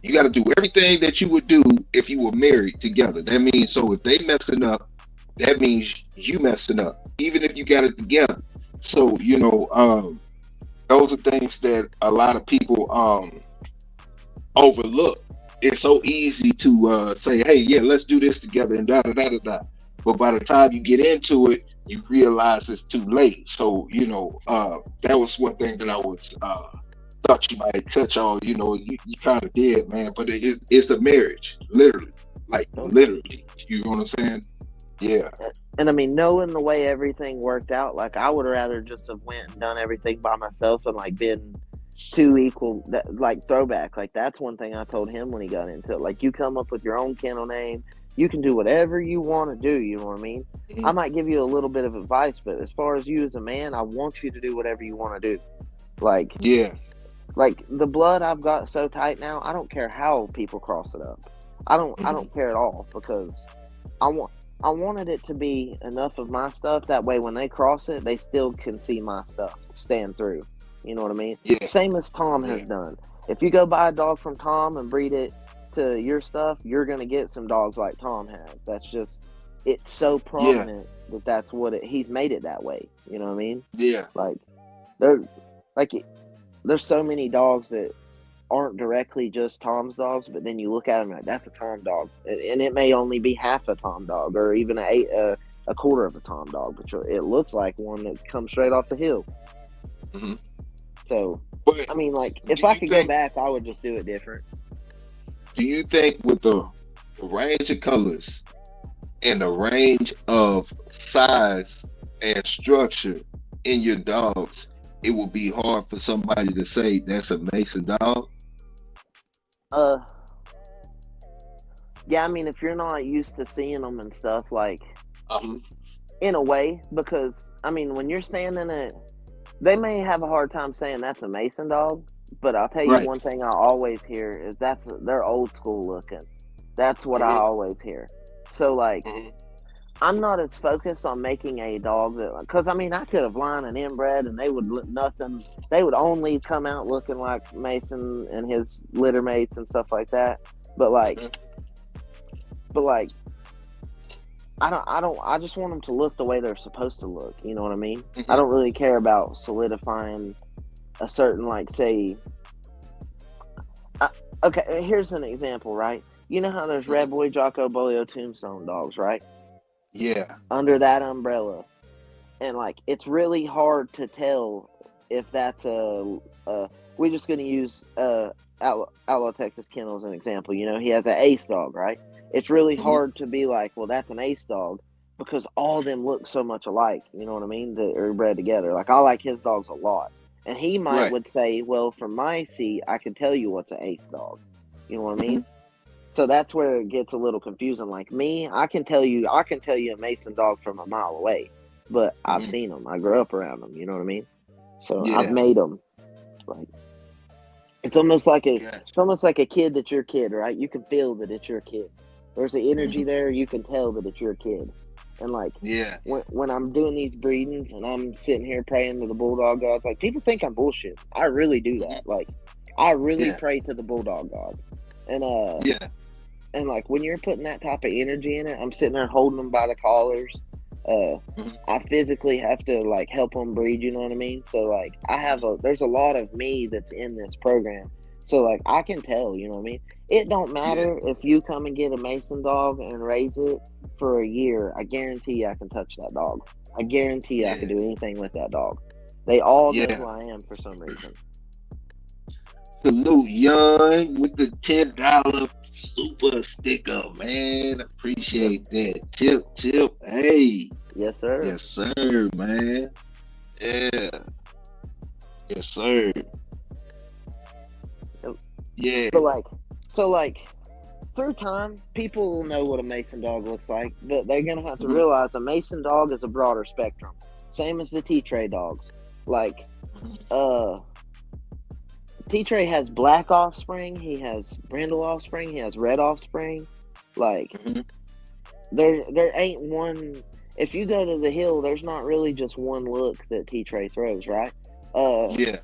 C: You got to do everything that you would do if you were married together. That means, so if they messing up, that means you messing up, even if you got it together. So, those are things that a lot of people overlook. It's so easy to say, "Hey, yeah, let's do this together," and da da da da da. But by the time you get into it, you realize it's too late. So, that was one thing that I was thought you might touch on. You kind of did, man. But it's a marriage, literally, like
B: Yep.
C: literally. You know what I'm saying? Yeah.
B: And I mean, knowing the way everything worked out, like, I would rather just have went and done everything by myself and, like, been two equal, that, like, throwback. Like, that's one thing I told him when he got into it. Like, you come up with your own kennel name, you can do whatever you want to do, you know what I mean. I
C: Mhm.
B: might give you a little bit of advice, but as far as you as a man, I want you to do whatever you want to do. like
C: Yeah.
B: like the blood I've got so tight now, I don't care how people cross it up. I
C: Hmm.
B: don't care at all, because I want I wanted it to be enough of my stuff that way when they cross it, they still can see my stuff stand through. You know what I mean?
C: Yeah.
B: Same as Tom
C: Yeah.
B: has done. If you go buy a dog from Tom and breed it to your stuff, you're gonna get some dogs like Tom has. That's just, it's so
C: Yeah.
B: prominent that that's what he's made it that way. You know what I mean?
C: Yeah.
B: Like, there, like, there's so many dogs that aren't directly just Tom's dogs, but then you look at them like, that's a Tom dog, and it may only be half a Tom dog, or even a quarter of a Tom dog, but it looks like one that comes straight off the hill.
C: Hmm.
B: So,
C: But
B: I mean, like,
C: do
B: if I
C: you
B: could go
C: think?
B: back, I would just do it different.
C: Do you think with the range of colors and the range of size and structure in your dogs, it would be hard for somebody to say that's a Mason dog?
B: Uh, yeah, I mean, if you're not used to seeing them and stuff, like,
C: Um,
B: in a way, because I mean, when you're standing at, they may have a hard time saying that's a Mason dog, but I'll tell you
C: right.
B: one thing I always hear is they're old school looking. That's what I
C: Hmm.
B: always hear. So, like,
C: Hmm.
B: I'm not as focused on making a dog that, because I mean, I could have lined an inbred and they would look nothing. They would only come out looking like Mason and his litter mates and stuff like that. But like,
C: Hmm.
B: but like, I just want them to look the way they're supposed to look. You know what I mean? I
C: Hmm.
B: don't really care about solidifying a certain, like, say, uh, okay, here's an example, right? You know how there's
C: Hmm.
B: Red Boy, Jocko, Bolio, Tombstone dogs, right?
C: Yeah.
B: Under that umbrella. And, like, it's really hard to tell if that's we're just going to use Outlaw Texas Kennel as an example. You know, he has an ace dog, right? It's really
C: Hmm.
B: hard to be like, well, that's an ace dog because all of them look so much alike. You know what I mean? That are bred together. Like, I like his dogs a lot. And he might
C: Right.
B: would say, well, from my seat, I can tell you what's an ace dog. You know what I
C: Hmm.
B: mean? So that's where it gets a little confusing. Like me, I can tell you a Mason dog from a mile away, but I've
C: Hmm.
B: seen them. I grew up around them. You know what I mean? So I've
C: Yeah.
B: made them. Like it's
C: Gotcha.
B: almost like a kid that's your kid, right? You can feel that it's your kid. There's the energy
C: Hmm.
B: there. You can tell that it's your kid. And like
C: Yeah.
B: when I'm doing these breedings and I'm sitting here praying to the bulldog gods, like people think I'm bullshit. I really do
C: Hmm.
B: that. Like I really
C: Yeah.
B: pray to the bulldog gods. And
C: Yeah.
B: and like when you're putting that type of energy in it, I'm sitting there holding them by the collars. Uh,
C: Hmm.
B: I physically have to like help them breed. You know what I mean? So like there's a lot of me that's in this program. So like I can tell. You know what I mean? It don't
C: Yeah.
B: matter if you come and get a Mason dog and raise it for a year. I guarantee you I can touch that dog. I guarantee you I can
C: Yeah.
B: do anything with that dog. They all know who
C: Yeah.
B: I am for some reason.
C: Salute Young with the $10 super sticker, man.
B: Yep.
C: Appreciate that. Tip. Hey.
B: Yes, sir.
C: Yes, sir, man. Yeah. Yes, sir. Yeah.
B: But like, so like, through time, people will know what a Mason dog looks like, but they're gonna have to
C: Mhm.
B: realize a Mason dog is a broader spectrum. Same as the T Tray dogs. Like,
C: Mhm.
B: uh, T Tray has black offspring, he has brindle offspring, he has red offspring. Like,
C: Mhm.
B: there ain't one. If you go to the hill, there's not really just one look that T Tray throws, right? Uh,
C: Yeah.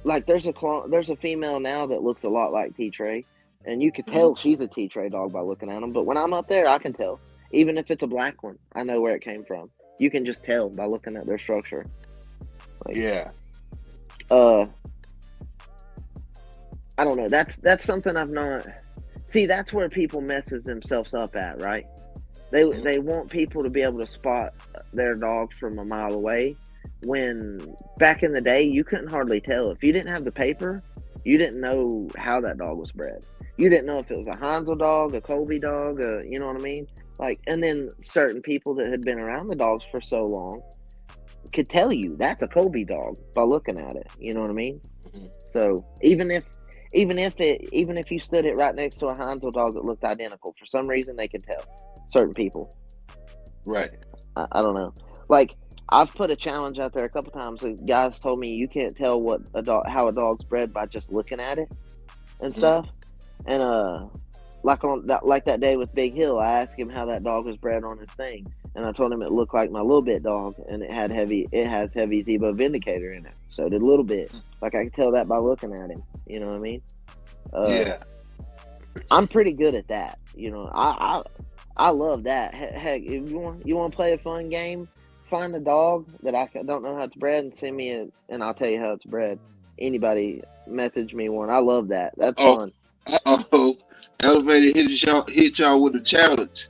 B: like there's a female now that looks a lot like T Tray, and you could
C: Mhm.
B: tell she's a T Tray dog by looking at them. But when I'm up there, I can tell. Even if it's a black one, I know where it came from. You can just tell by looking at their structure. Like,
C: Yeah.
B: uh, I don't know. That's something I've not. See, that's where people messes themselves up at, right?
C: Mhm.
B: They want people to be able to spot their dogs from a mile away. When back in the day, you couldn't hardly tell if you didn't have the paper. You didn't know how that dog was bred. You didn't know if it was a Hansel dog, a Colby dog, you know what I mean? Like, and then certain people that had been around the dogs for so long could tell you that's a Colby dog by looking at it. You know what I mean?
C: Mhm.
B: So even if you stood it right next to a Hansel dog that looked identical, for some reason they could tell. Certain people.
C: Right.
B: I don't know. Like I've put a challenge out there a couple times. Guys told me you can't tell what a dog how a dog's bred by just looking at it and
C: Mhm.
B: stuff. And like that day with Big Hill, I asked him how that dog was bred on his thing, and I told him it looked like my little bit dog, and it has heavy Zebo Vindicator in it. So did little bit. Like I could tell that by looking at him. You know what I mean? Uh,
C: Yeah.
B: I'm pretty good at that. You know, I love that. Heck, if you want to play a fun game, find a dog that don't know how it's bred and send me it, and I'll tell you how it's bred. Anybody message me one. I love that. That's
C: Oh.
B: fun.
C: Oh. Elevator hit y'all with a challenge.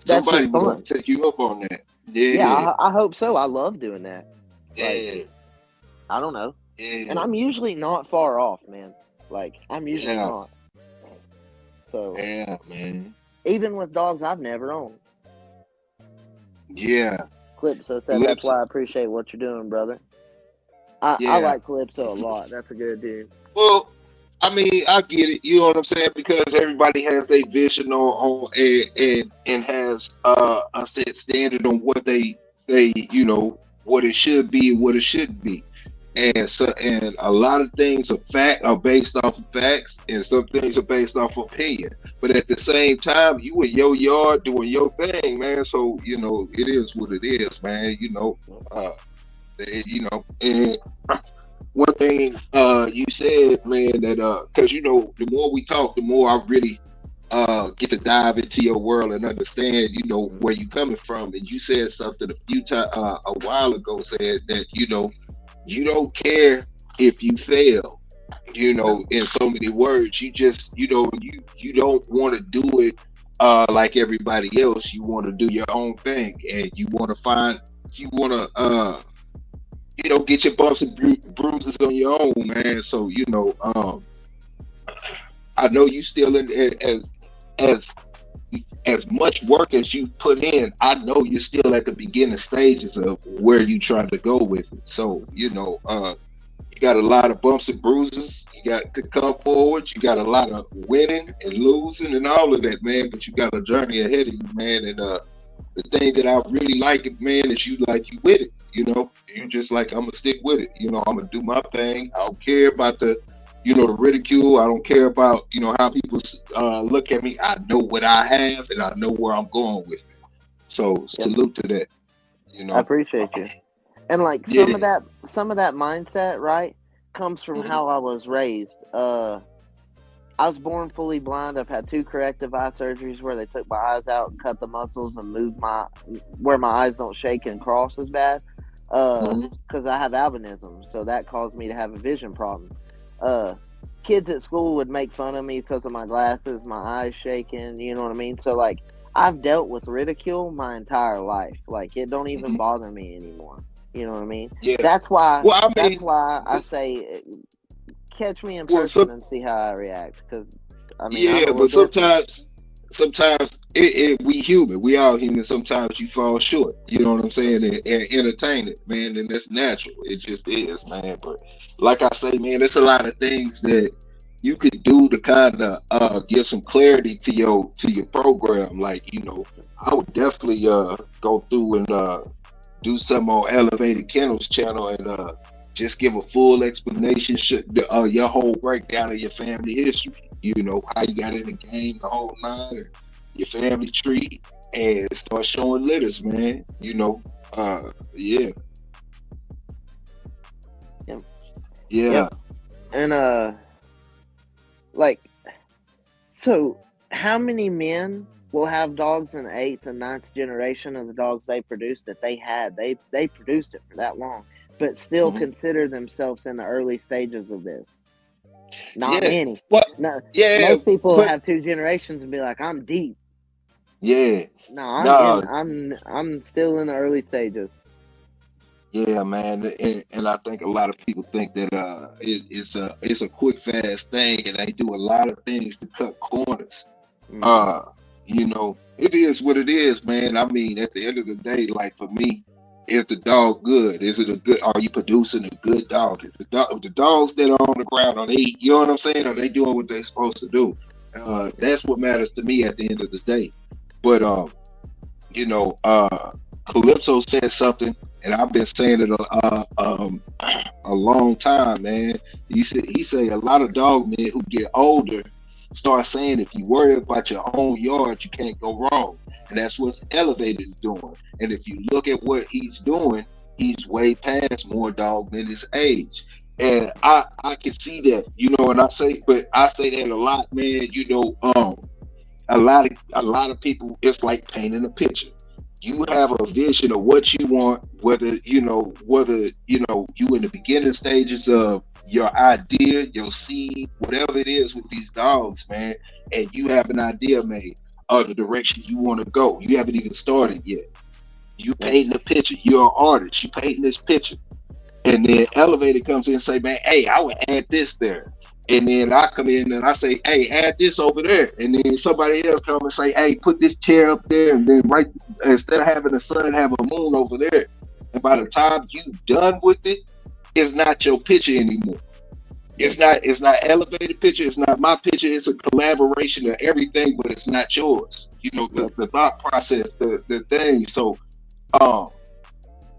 B: That's
C: Somebody
B: just
C: will have
B: fun.
C: to take you up on that.
B: Yeah,
C: Yeah.
B: I hope so. I love doing that. Like
C: Yeah.
B: I don't know, and
C: Yeah.
B: I'm usually not far off, man. Like I'm usually
C: Yeah.
B: not. So
C: Yeah, man.
B: even with dogs I've never owned,
C: Yeah.
B: Calypso said that's
C: Calypso.
B: why I appreciate what you're doing, brother. I
C: Yeah.
B: like Calypso a lot. That's a good dude.
C: Well, I mean, I get it. You know what I'm saying? Because everybody has their vision on and has a set standard on what they what it should be and what it shouldn't be. and a lot of things are based off of facts, and some things are based off of opinion. But at the same time, you in your yard doing your thing, man. So it is what it is, man. And one thing you said, man, that because the more we talk, the more I really get to dive into your world and understand, where you coming from. And you said something a while ago, said that you don't care if you fail. In so many words, you just you don't want to do it like everybody else. You want to do your own thing, and you want to get your bumps and bruises on your own, man. So I know you still in as as much work as you put in. I know you're still at the beginning stages of where you trying to go with it. So you got a lot of bumps and bruises. You got to come forward. You got a lot of winning and losing and all of that, man. But you got a journey ahead of you, man. And the thing that I really like it, man, is you with it. You just like, I'm gonna stick with it. I'm gonna do my thing. I don't care about the ridicule. I don't care about how people look at me. I know what I have, and I know where I'm going with it. So
B: Yep.
C: salute to that.
B: I appreciate you. And like
C: Yeah.
B: some of that mindset, right, comes from
C: Hmm.
B: how I was raised. I was born fully blind. I've had two corrective eye surgeries where they took my eyes out and cut the muscles and moved where my eyes don't shake and cross as bad.
C: Hmm.
B: Because I have albinism, so that caused me to have a vision problem. Uh, Kids at school would make fun of me because of my glasses, my eyes shaking. You know what I mean? So like, I've dealt with ridicule my entire life. Like, it don't even
C: Hmm.
B: bother me anymore. You know what I mean?
C: Yeah.
B: That's why.
C: Well, I
B: That's
C: mean,
B: why I say, catch me in
C: well,
B: person and see how I react. Because I mean, I'm a
C: yeah,
B: little
C: but
B: different.
C: sometimes we human, we all human. Sometimes you fall short. You know what I'm saying? And entertain it, man, and that's natural. It just is, man. But like I say, man, there's a lot of things that you could do to kind of give some clarity to your program. Like I would definitely go through and do some on Elevated Kennels channel and just give a full explanation, your whole breakdown of your family history. How you got in the game, the whole nine, and your family tree, and start showing litters, man. Yeah,
B: Yep.
C: yeah.
B: Yep. And like, so how many men will have dogs in the eighth and ninth generation of the dogs they produced that they had? They produced it for that long, but still
C: Hmm.
B: consider themselves in the early stages of this. Not
C: Yeah.
B: many.
C: What?
B: No,
C: Yeah,
B: most people
C: but
B: have two generations and be like, "I'm deep."
C: yeah,
B: No,
C: no,
B: I'm still in the early stages.
C: yeah, man, and I think a lot of people think that it's a quick fast thing, and they do a lot of things to cut corners.
B: Mm-mm.
C: uh it is what it is, man. I mean, at the end of the day, like for me, is the dog good? Is it a good, are you producing a good dog? Is the dogs that are on the ground, are they, you know what I'm saying, are they doing what they're supposed to do? That's what matters to me at the end of the day. But you know Calypso said something, and I've been saying it a long time, man. He say a lot of dog men who get older start saying if you worry about your own yard, you can't go wrong. And that's what Elevated is doing. And if you look at what he's doing, he's way past more dog than his age. And I can see that, and I say that a lot, man. A lot of people, it's like painting a picture. You have a vision of what you want, whether you in the beginning stages of your idea, your seed, whatever it is with these dogs, man, and you have an idea made of the direction you want to go. You haven't even started yet. You
B: Yep.
C: painting a picture. You're an artist. You painting this picture. And then Elevator comes in and say, man, hey, I would add this there. And then I come in and I say, hey, add this over there. And then somebody else come and say, hey, put this chair up there. And then right, instead of having the sun, have a moon over there. And by the time you done with it, it's not your picture anymore.
B: Yep.
C: It's not elevated picture. It's not my picture. It's a collaboration of everything, but it's not yours. The,
B: Yep.
C: the thought process, the thing. So um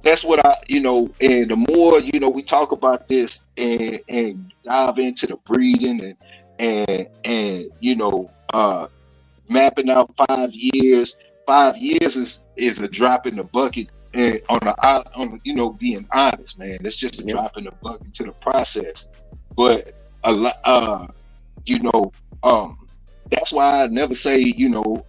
C: that's what I, and the more, we talk about this and dive into the breeding and mapping out 5 years. 5 years is a drop in the bucket, and being honest, man, it's just a
B: Yep.
C: drop in the bucket to the process. But a lot, you know, um, that's why I never say,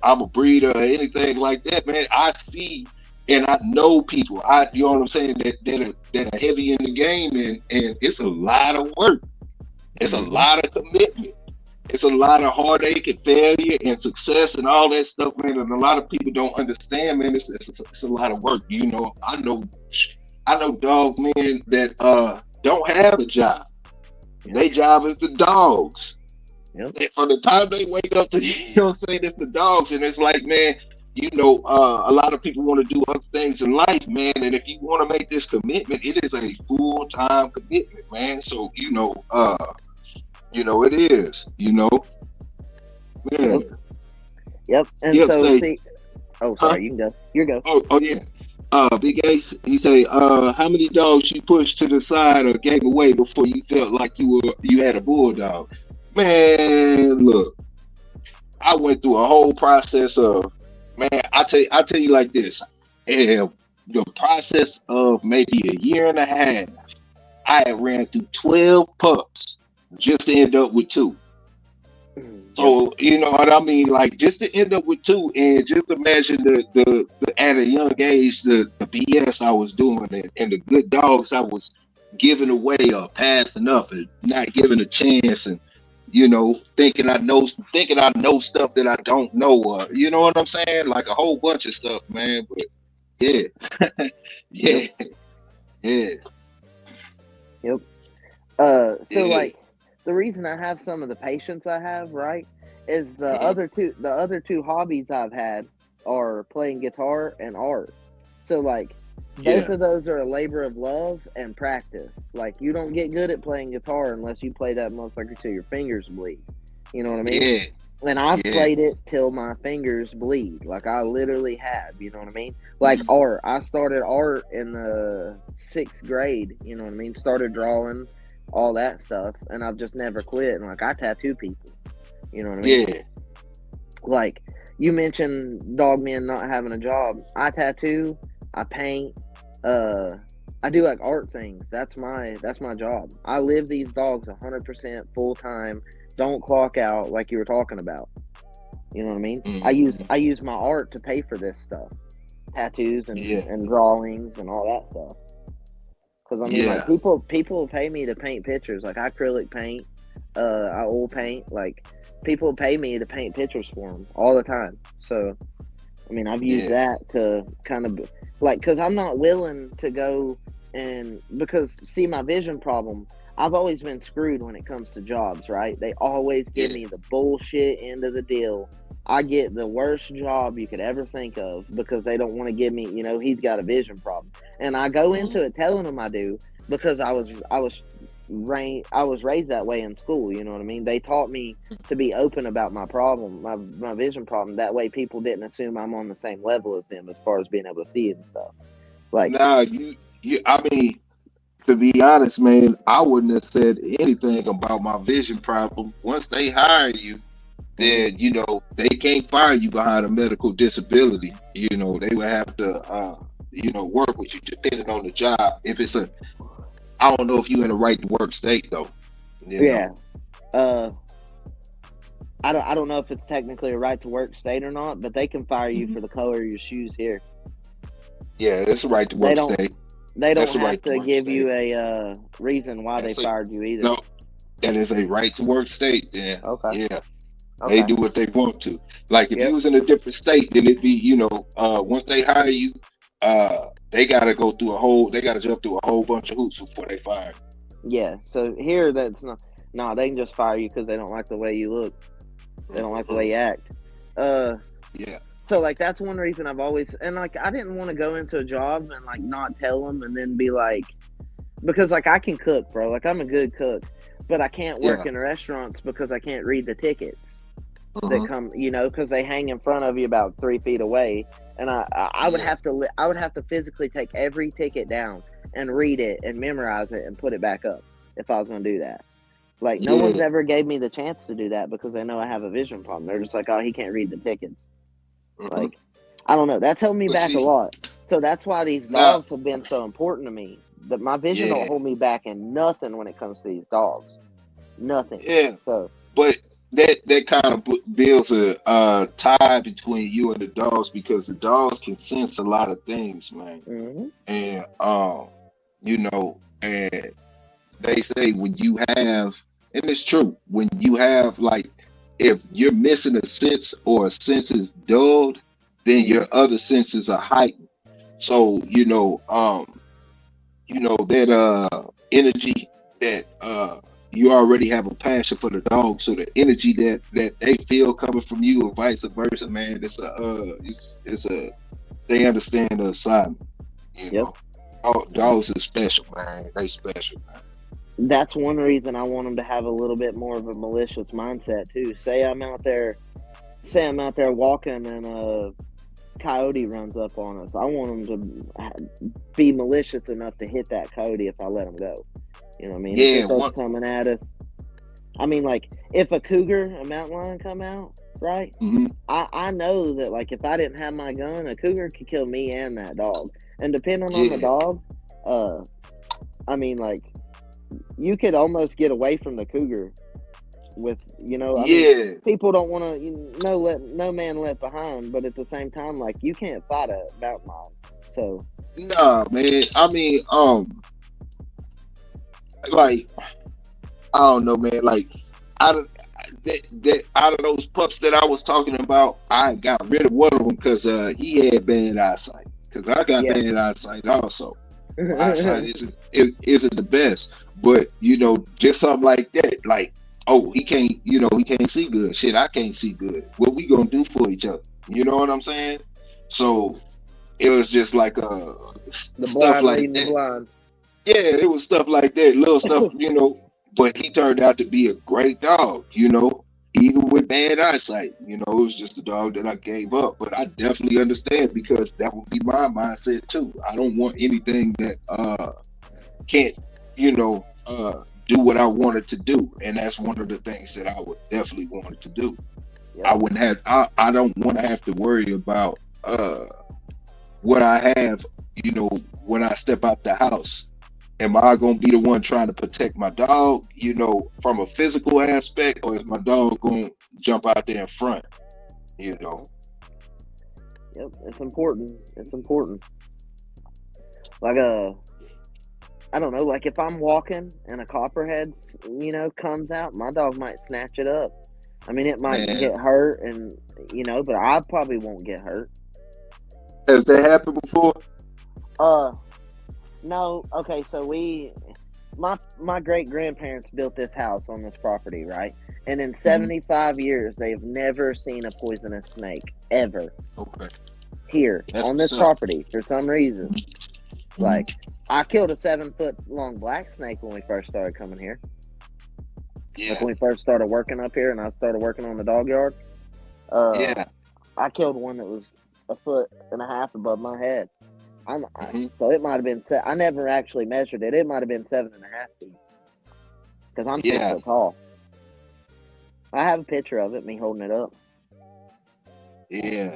C: I'm a breeder or anything like that, man. I see and I know people, you know what I'm saying, that are heavy in the game, and it's a lot of work. It's a
B: Mm-hmm.
C: lot of commitment. It's a lot of heartache and failure and success and all that stuff, man. And a lot of people don't understand, man. It's a lot of work. I know dog men that don't have a job.
B: Yep.
C: Their job is the dogs.
B: Yep.
C: And from the time they wake up to, what I'm saying, it's the dogs. And it's like, man, a lot of people want to do other things in life, man. And if you want to make this commitment, it is a full time commitment, man. So, it is,
B: Yep.
C: man.
B: Yep. And
C: He'll
B: so
C: say,
B: see. Oh,
C: huh?
B: sorry. You can go. You go.
C: Oh yeah. Big Ace, he say, how many dogs you pushed to the side or gave away before you felt like you had a bulldog? Man, look, I went through a whole process of, man. I tell you like this, and the process of maybe a year and a half, I had ran through 12 pups just to end up with two.
B: Yep.
C: So you know what I mean, like just to end up with two, and just imagine the at a young age the BS I was doing, and the good dogs I was giving away or passing up and not giving a chance, and thinking I know stuff that I don't know, you know what I'm saying, like a whole bunch of stuff, man. But yeah,
B: Yep.
C: yeah, yeah,
B: Yep. So
C: yeah,
B: like the reason I have some of the patience I have, right, is
C: uh-huh.
B: the other two hobbies I've had are playing guitar and art. So like both
C: Yeah,
B: of those are a labor of love and practice. Like you don't get good at playing guitar unless you play that motherfucker till your fingers bleed. You know what I mean?
C: yeah,
B: And I've
C: yeah,
B: played it till my fingers bleed. Like I literally have, you know what I mean? Like
C: mm,
B: art. I started art in the 6th grade, you know what I mean? Started drawing, all that stuff, and I've just never quit. And like I tattoo people, you know what I mean?
C: yeah,
B: Like you mentioned dogmen not having a job. I tattoo, I paint, uh I do like art things. That's my job. I live these dogs 100% full time. Don't clock out like you were talking about. You know what I mean? I use
C: mm,
B: I use my art to pay for this stuff, tattoos
C: yeah,
B: and drawings and all that stuff. Because I mean, like
C: yeah.
B: people pay me to paint pictures. Like I acrylic paint, I oil paint. Like people pay me to paint pictures for them all the time. So I mean, I've used
C: Yeah,
B: that to kind of like, because I'm not willing to go and because see my vision problem. I've always been screwed when it comes to jobs, right? They always give
C: yeah.
B: me the bullshit end of the deal. I get the worst job you could ever think of because they don't want to give me, he's got a vision problem. And I go
C: Mm.
B: into it telling them I do because I was raised that way in school, you know what I mean? They taught me to be open about my problem, my vision problem. That way, people didn't assume I'm on the same level as them as far as being able to see and stuff. Like,
C: Nah, I mean, to be honest, man, I wouldn't have said anything about my vision problem. Once they hire you,
B: mhm.
C: then, they can't fire you behind a medical disability. They would have to, work with you depending on the job. I don't know if you're in a right to work state, though, you know.
B: Yeah. Uh, I don't know if it's technically a right to work state or not, but they can fire you
C: Mhm.
B: for the color of your shoes here.
C: Yeah, that's a right to
B: They
C: work
B: don't.
C: state.
B: They
C: That's
B: don't
C: a right
B: have
C: to
B: to
C: work
B: give
C: state.
B: you a reason why they
C: That's a,
B: fired you either.
C: no, that is a right to work state, then.
B: Okay.
C: Yeah. They
B: Okay.
C: do what they want to. Like if you
B: Yep.
C: was in a different state, then it'd be, once they hire you, they gotta jump through a whole bunch of hoops before they fire.
B: Yeah. So here, that's not. Nah, they can just fire you because they don't like the way you look. They don't like the way
C: Mhm.
B: you act. Uh,
C: Yeah,
B: so like that's one reason I've always and like I didn't want to go into a job and like not tell them and then be like because like I can cook, bro. Like I'm a good cook, but I can't work
C: yeah,
B: in restaurants because I can't read the tickets that
C: uh-huh.
B: come, because they hang in front of you about 3 feet away, and I would
C: Yeah.
B: have to I would have to physically take every ticket down and read it and memorize it and put it back up if I was going to do that. Like, no one's
C: Yeah.
B: ever gave me the chance to do that because they know I have a vision problem. They're just like, oh, he can't read the tickets.
C: Hmm.
B: Like, I don't know. That's held me
C: But
B: back a
C: see,
B: lot. So that's why these
C: now,
B: dogs have been so important to me. That my vision don't
C: yeah,
B: hold me back in nothing when it comes to these dogs. Nothing.
C: yeah.
B: So,
C: But that kind of builds a tie between you and the dogs because the dogs can sense a lot of things, man.
B: hmm
C: And and they say when you have, and it's true, when you have like, if you're missing a sense or a sense is dulled, then
B: hmm
C: your other senses are heightened. So that energy that you already have a passion for the dog, so the energy that they feel coming from you and vice versa, man, it's a they understand the assignment, you
B: yep.
C: know. Dogs are special, man. They special, man.
B: That's one reason I want them to have a little bit more of a malicious mindset too. Say I'm out there walking and a coyote runs up on us. I want them to be malicious enough to hit that coyote if I let them go. You know what I mean? If it
C: Yeah,
B: starts
C: one.
B: coming at us, I mean, like, if a cougar, a mountain lion come out, right?
C: Hmm.
B: I know that, like, if I didn't have my gun, a cougar could kill me and that dog. And depending on the
C: Yeah,
B: dog, uh, I mean, like, you could almost get away from the cougar with, I mean,
C: yeah.
B: people don't want to, no man left behind, but at the same time, like, you can't fight a mountain lion. So,
C: Nah, man. I mean, like, I don't know, man. Like, out of out of those pups that I was talking about, I got rid of one of them because he had bad eyesight. Because I got
B: yeah.
C: bad eyesight also. My eyesight isn't the best, but just something like that. Like, oh, he can't see good. Shit, I can't see good. What we gonna do for each other? You know what I'm saying? So it was just like
B: The
C: stuff
B: blind
C: like
B: leading the
C: that.
B: blind.
C: Yeah, it was stuff like that, little stuff. But he turned out to be a great dog, even with bad eyesight. It was just a dog that I gave up. But I definitely understand because that would be my mindset too. I don't want anything that can't, do what I wanted to do. And that's one of the things that I would definitely wanted to do.
B: Yep.
C: I don't want to have to worry about what I have, when I step out the house. Am I gonna be the one trying to protect my dog, from a physical aspect, or is my dog gonna jump out there in front? You know.
B: Yep. It's important. It's important. Like, I don't know, like if I'm walking and a copperhead, comes out, my dog might snatch it up. I mean, it might
C: Man,
B: get hurt, and but I probably won't get hurt.
C: has that happened before?
B: Uh, no. Okay, so my great grandparents built this house on this property, right? And in
C: Hmm.
B: 75 years, they've never seen a poisonous snake ever
C: Okay,
B: here
C: that's
B: on this
C: what's up.
B: property for some reason.
C: Hmm.
B: Like, I killed a 7 foot long black snake when we first started coming here. Like
C: Yeah,
B: when we first started working up here, and I started working on the dog yard. Uh,
C: yeah.
B: I killed one that was a foot and a half above my head.
C: Hmm.
B: So it might have been I never actually measured it. It might have been 7.5 feet because I'm six
C: Yeah,
B: foot tall. I have a picture of it, me holding it up.
C: yeah,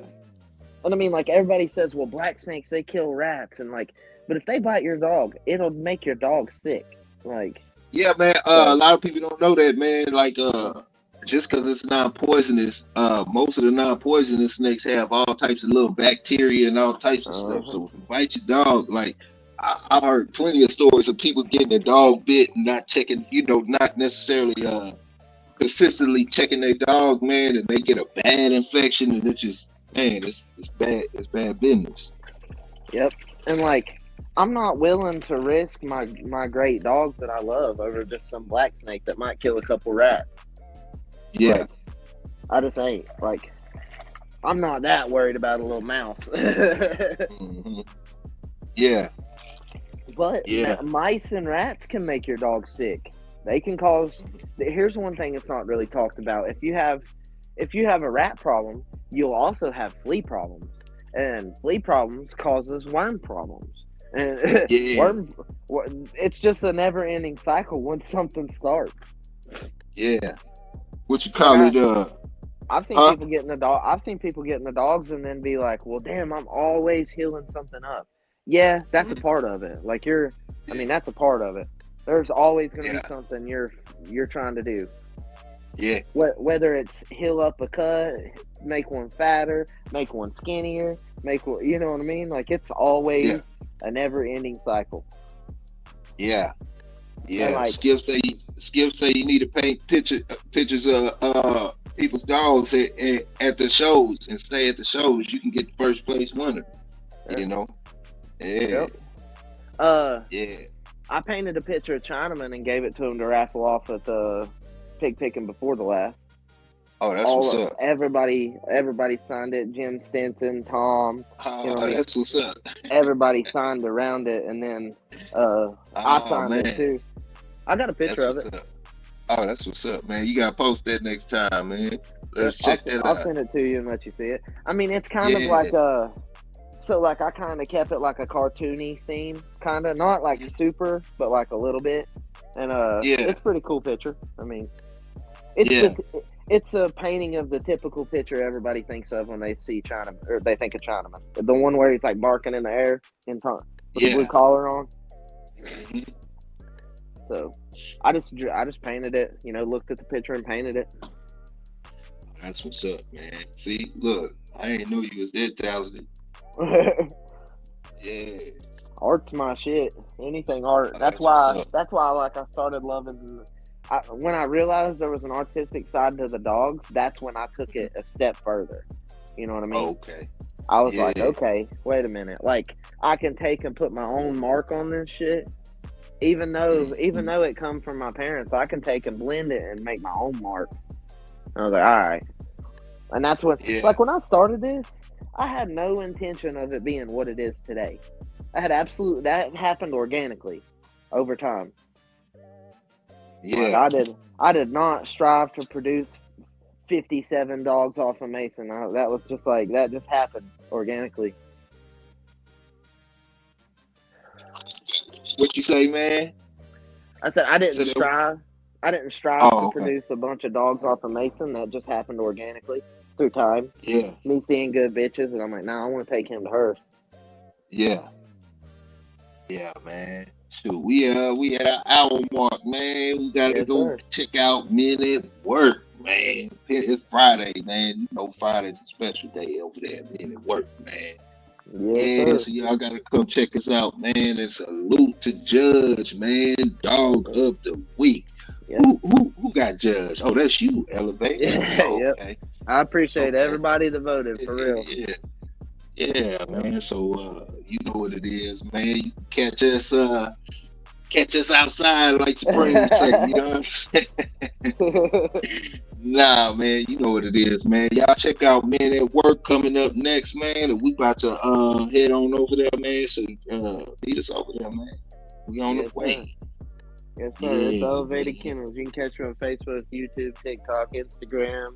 B: And I mean, like, everybody says, well, black snakes, they kill rats, and like, but if they bite your dog, it'll make your dog sick. Like,
C: yeah, man. A
B: so.
C: lot of people don't know that, man. Like, just because it's non-poisonous, most of the non-poisonous snakes have all types of little bacteria and all types of stuff.
B: Uh-huh.
C: So if you bite your dog, like I've heard plenty of stories of people getting their dog bit and not checking, not necessarily consistently checking their dog, man, and they get a bad infection, and it's just, man, it's bad, it's bad business.
B: Yep. And like, I'm not willing to risk my great dogs that I love over just some black snake that might kill a couple rats.
C: Yeah.
B: Like, I just ain't. Like, I'm not that worried about a little mouse.
C: Hmm. Yeah.
B: But
C: Yeah.
B: mice and rats can make your dog sick. They can cause. Here's one thing that's not really talked about. If you have a rat problem, you'll also have flea problems. and flea problems causes worm problems. And
C: Yeah,
B: it's just a never-ending cycle once something starts.
C: yeah. What you
B: Like
C: call it?
B: I've seen
C: Huh?
B: people getting the dog. I've seen people getting the dogs and then be like, "Well, damn, I'm always healing something up." Yeah, that's a
C: Mhm.
B: part of it. Like I
C: Yeah,
B: mean, that's a part of it. There's always going to be
C: yeah,
B: something you're trying to do.
C: yeah,
B: Whether it's heal up a cut, make one fatter, make one skinnier, make one, you know what I mean? Like it's
C: yeah,
B: always a never-ending cycle.
C: yeah,
B: And
C: yeah.
B: like,
C: Skip say you need to paint pictures of people's dogs at the shows and stay at the shows. You can get the first place winner.
B: uh,
C: You know. Yeah,
B: yep. Uh,
C: yeah.
B: I painted a picture of Chinaman and gave it to him to raffle off at the pig picking before the last.
C: Oh, that's what's up.
B: Everybody signed it. Jim Stinson, Tom, you know what I
C: Oh,
B: mean?
C: that's what's up.
B: Everybody signed around it, and then I
C: Oh
B: signed it
C: man,
B: too. I got a picture
C: that's
B: of
C: what's
B: it.
C: up. Oh, that's what's up, man. You gotta post that next time, man.
B: Yep,
C: Let's check that
B: I'll
C: out.
B: send it to you and let you see it. I mean, it's kind of
C: Yeah.
B: like so like I kind of kept it like a cartoony theme, kind of not like
C: Mhm.
B: super, but like a little bit. And
C: Yeah.
B: it's a pretty cool picture. I mean, it's
C: Yeah.
B: it's a painting of the typical picture everybody thinks of when they see China or they think of Chinaman. The one where he's like barking in the air with the blue
C: Yeah.
B: collar on.
C: Hmm.
B: So I just painted it. You know, looked at the picture and painted it.
C: That's what's up, man. See, look, I didn't know you was that talented. Yeah.
B: Art's my shit. Anything art.
C: Oh, that's what's up.
B: That's why like I started loving. When I realized there was an artistic side to the dogs, that's when I took
C: Mhm.
B: it a step further. You know what I mean?
C: Okay.
B: I was like,
C: Yeah.
B: okay, wait a minute. Like I can take and put my own mark on this shit. Even
C: Hmm.
B: though it come from my parents, I can take and blend it and make my own mark. I was like, all right. And that's when,
C: Yeah.
B: like, when I started this, I had no intention of it being what it is today. That happened organically over time. Like
C: Yeah.
B: I did not strive to produce 57 dogs off of Mason. That was just like that just happened organically.
C: What you say, man?
B: I said
C: Say that.
B: I didn't strive to
C: Oh, okay.
B: produce a bunch of dogs off of Mason. That just happened organically through time.
C: Yeah.
B: Me seeing good bitches, and I'm like, nah, I want to take him to her.
C: Yeah. Yeah, man. Shoot, we at our hour mark, man. We gotta
B: Yes,
C: go
B: sir.
C: check out Men at Work, man. It's Friday, man. You know Friday's a special day over there at Men at Work, man.
B: Yes,
C: Yeah,
B: sir.
C: so y'all gotta come check us out, man. It's a salute to Judge, man. Dog of the week.
B: Yep.
C: Who got Judge? Oh, that's you, Elevate.
B: Yeah,
C: Oh,
B: yep.
C: okay.
B: I appreciate
C: Okay.
B: everybody that voted for real.
C: Yeah. Yeah,
B: Yep.
C: man. So you know what it is, man. You can catch us outside like Supreme say, you know what I'm saying? Nah, man, you know what it is, man. Y'all check out Men at Work coming up next, man. And we about to head on over there, man. So meet us over there, man. We on the
B: Yes, sir.
C: way.
B: Yes, sir. It's
C: Yeah,
B: Elevated
C: man.
B: Kennels. You can catch me on Facebook, YouTube, TikTok, Instagram.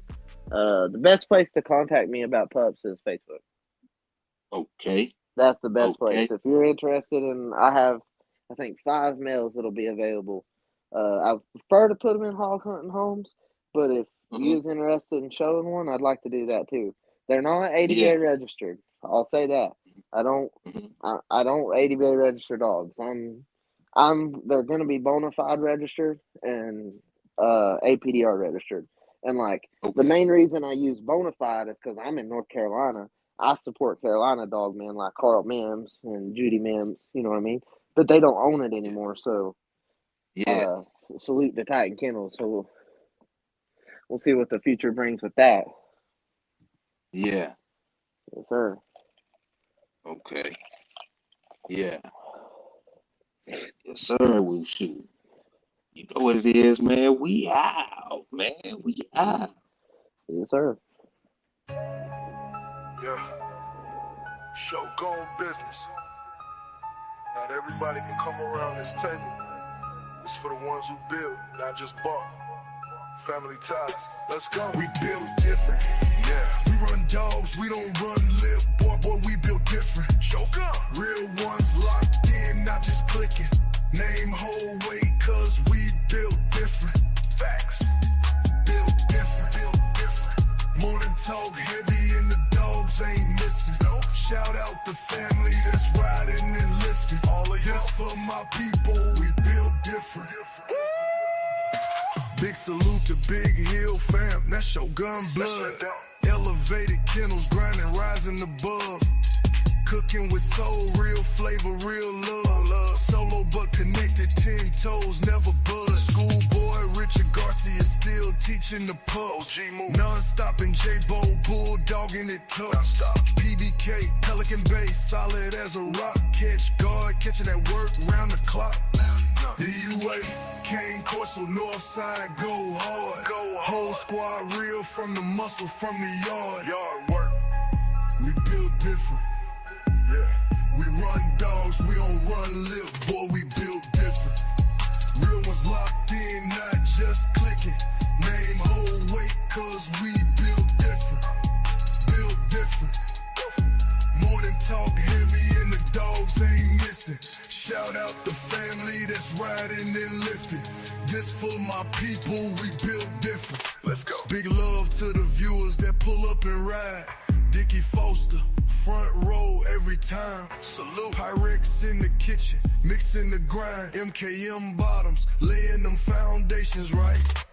B: The best place to contact me about pups is Facebook.
C: Okay.
B: That's the best place.
C: Okay.
B: If you're interested in, I have, I think, 5 males that'll be available. I prefer to put them in hog hunting homes, but if you
C: Uh-huh.
B: is interested in showing one, I'd like to do that too. They're not ADA
C: Yeah.
B: registered. I'll say that. I don't,
C: Hmm.
B: I don't ADA register dogs. They're gonna be bona fide registered and APDR registered. And like the
C: Okay.
B: main reason I use bona fide is because I'm in North Carolina. I support Carolina dog men like Carl Mims and Judy Mims, you know what I mean? But they don't own it
C: Yeah.
B: anymore, so
C: Yeah.
B: salute the Titan Kennels. So we'll see what the future brings with that.
C: Yeah.
B: Yes, sir.
C: Okay. Yeah. Yes, sir. We shoot. You know what it is, man. We out, man. We out.
B: Yes, sir.
A: Yeah, show gone business. Not everybody can come around this table. It's for the ones who build, not just bought. Family ties. Let's go. We build different. Yeah, we run dogs, we don't run lip. Boy, we built different. Shogun. Real ones locked in, not just clicking. Name, whole weight, cause we built different. Facts. Built different. Built different. Morning talk heavy and the dogs ain't missing. Nope. Shout out the family that's riding and lifting. All of this for my people, we built different. Big salute to Big Hill fam, that's Shogun blood. Elevated kennels, grinding, rising above. Cooking with soul, real flavor, real love. Solo but connected, 10 toes, never buzz. Schoolboy Richard Garcia still teaching the pups. Non-stopping J-Bo, bulldogging it tough. PBK, Pelican Bay, solid as a rock. Catch guard, catching that work round the clock. The UA, Kane Corso, north side, go hard. Whole squad real from the muscle, from the yard. Yard work. We build different. Yeah. We run dogs, we don't run lip, boy, we built different. Real ones locked in, not just clicking. Name, whole weight, cause we built different. Built different. Morning talk heavy and the dogs ain't missing. Shout out the family that's riding and lifting. This for my people, we built different. Let's go. Big love to the viewers that pull up and ride. Dickie Foster, front row every time. Salute. Pyrex in the kitchen, mixing the grind. MKM bottoms, laying them foundations right.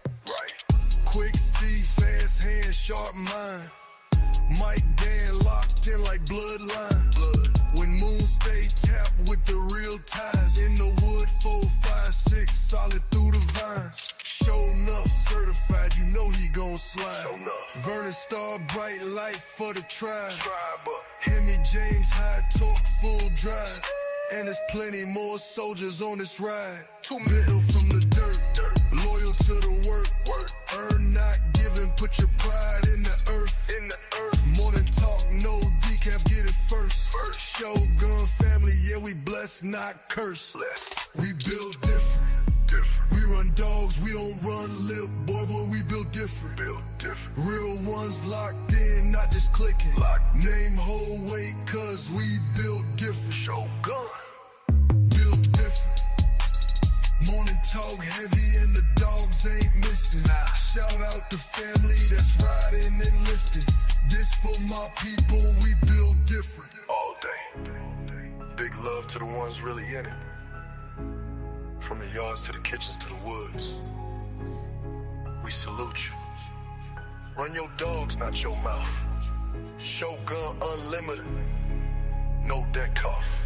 A: Quick C, fast hand, sharp mind. Mike Dan locked in like bloodline. When moon stay tapped with the real ties. In the wood, 4, 5, 6, solid through the vines. Show enough certified, you know he gon' slide. Vernon Star, bright light for the tribe. Hemi James, high torque, full drive. And there's plenty more soldiers on this ride. Built from the dirt, loyal to the work. Earn not giving, put your pride in the earth. Morning talk, no decaf, get it first. Shogun family, yeah, we blessed, not cursed. We build different. We run dogs, we don't run lip, boy, we built different. Real ones locked in, not just clicking. Name, whole weight, cause we built different. Shogun. Built different. Morning talk heavy and the dogs ain't missing. Shout out the family that's riding and lifting. This for my people, we build different. All day. Big love to the ones really in it. From the yards to the kitchens to the woods. We salute you. Run your dogs, not your mouth. Shogun Unlimited. No deck off.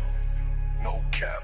A: No cap.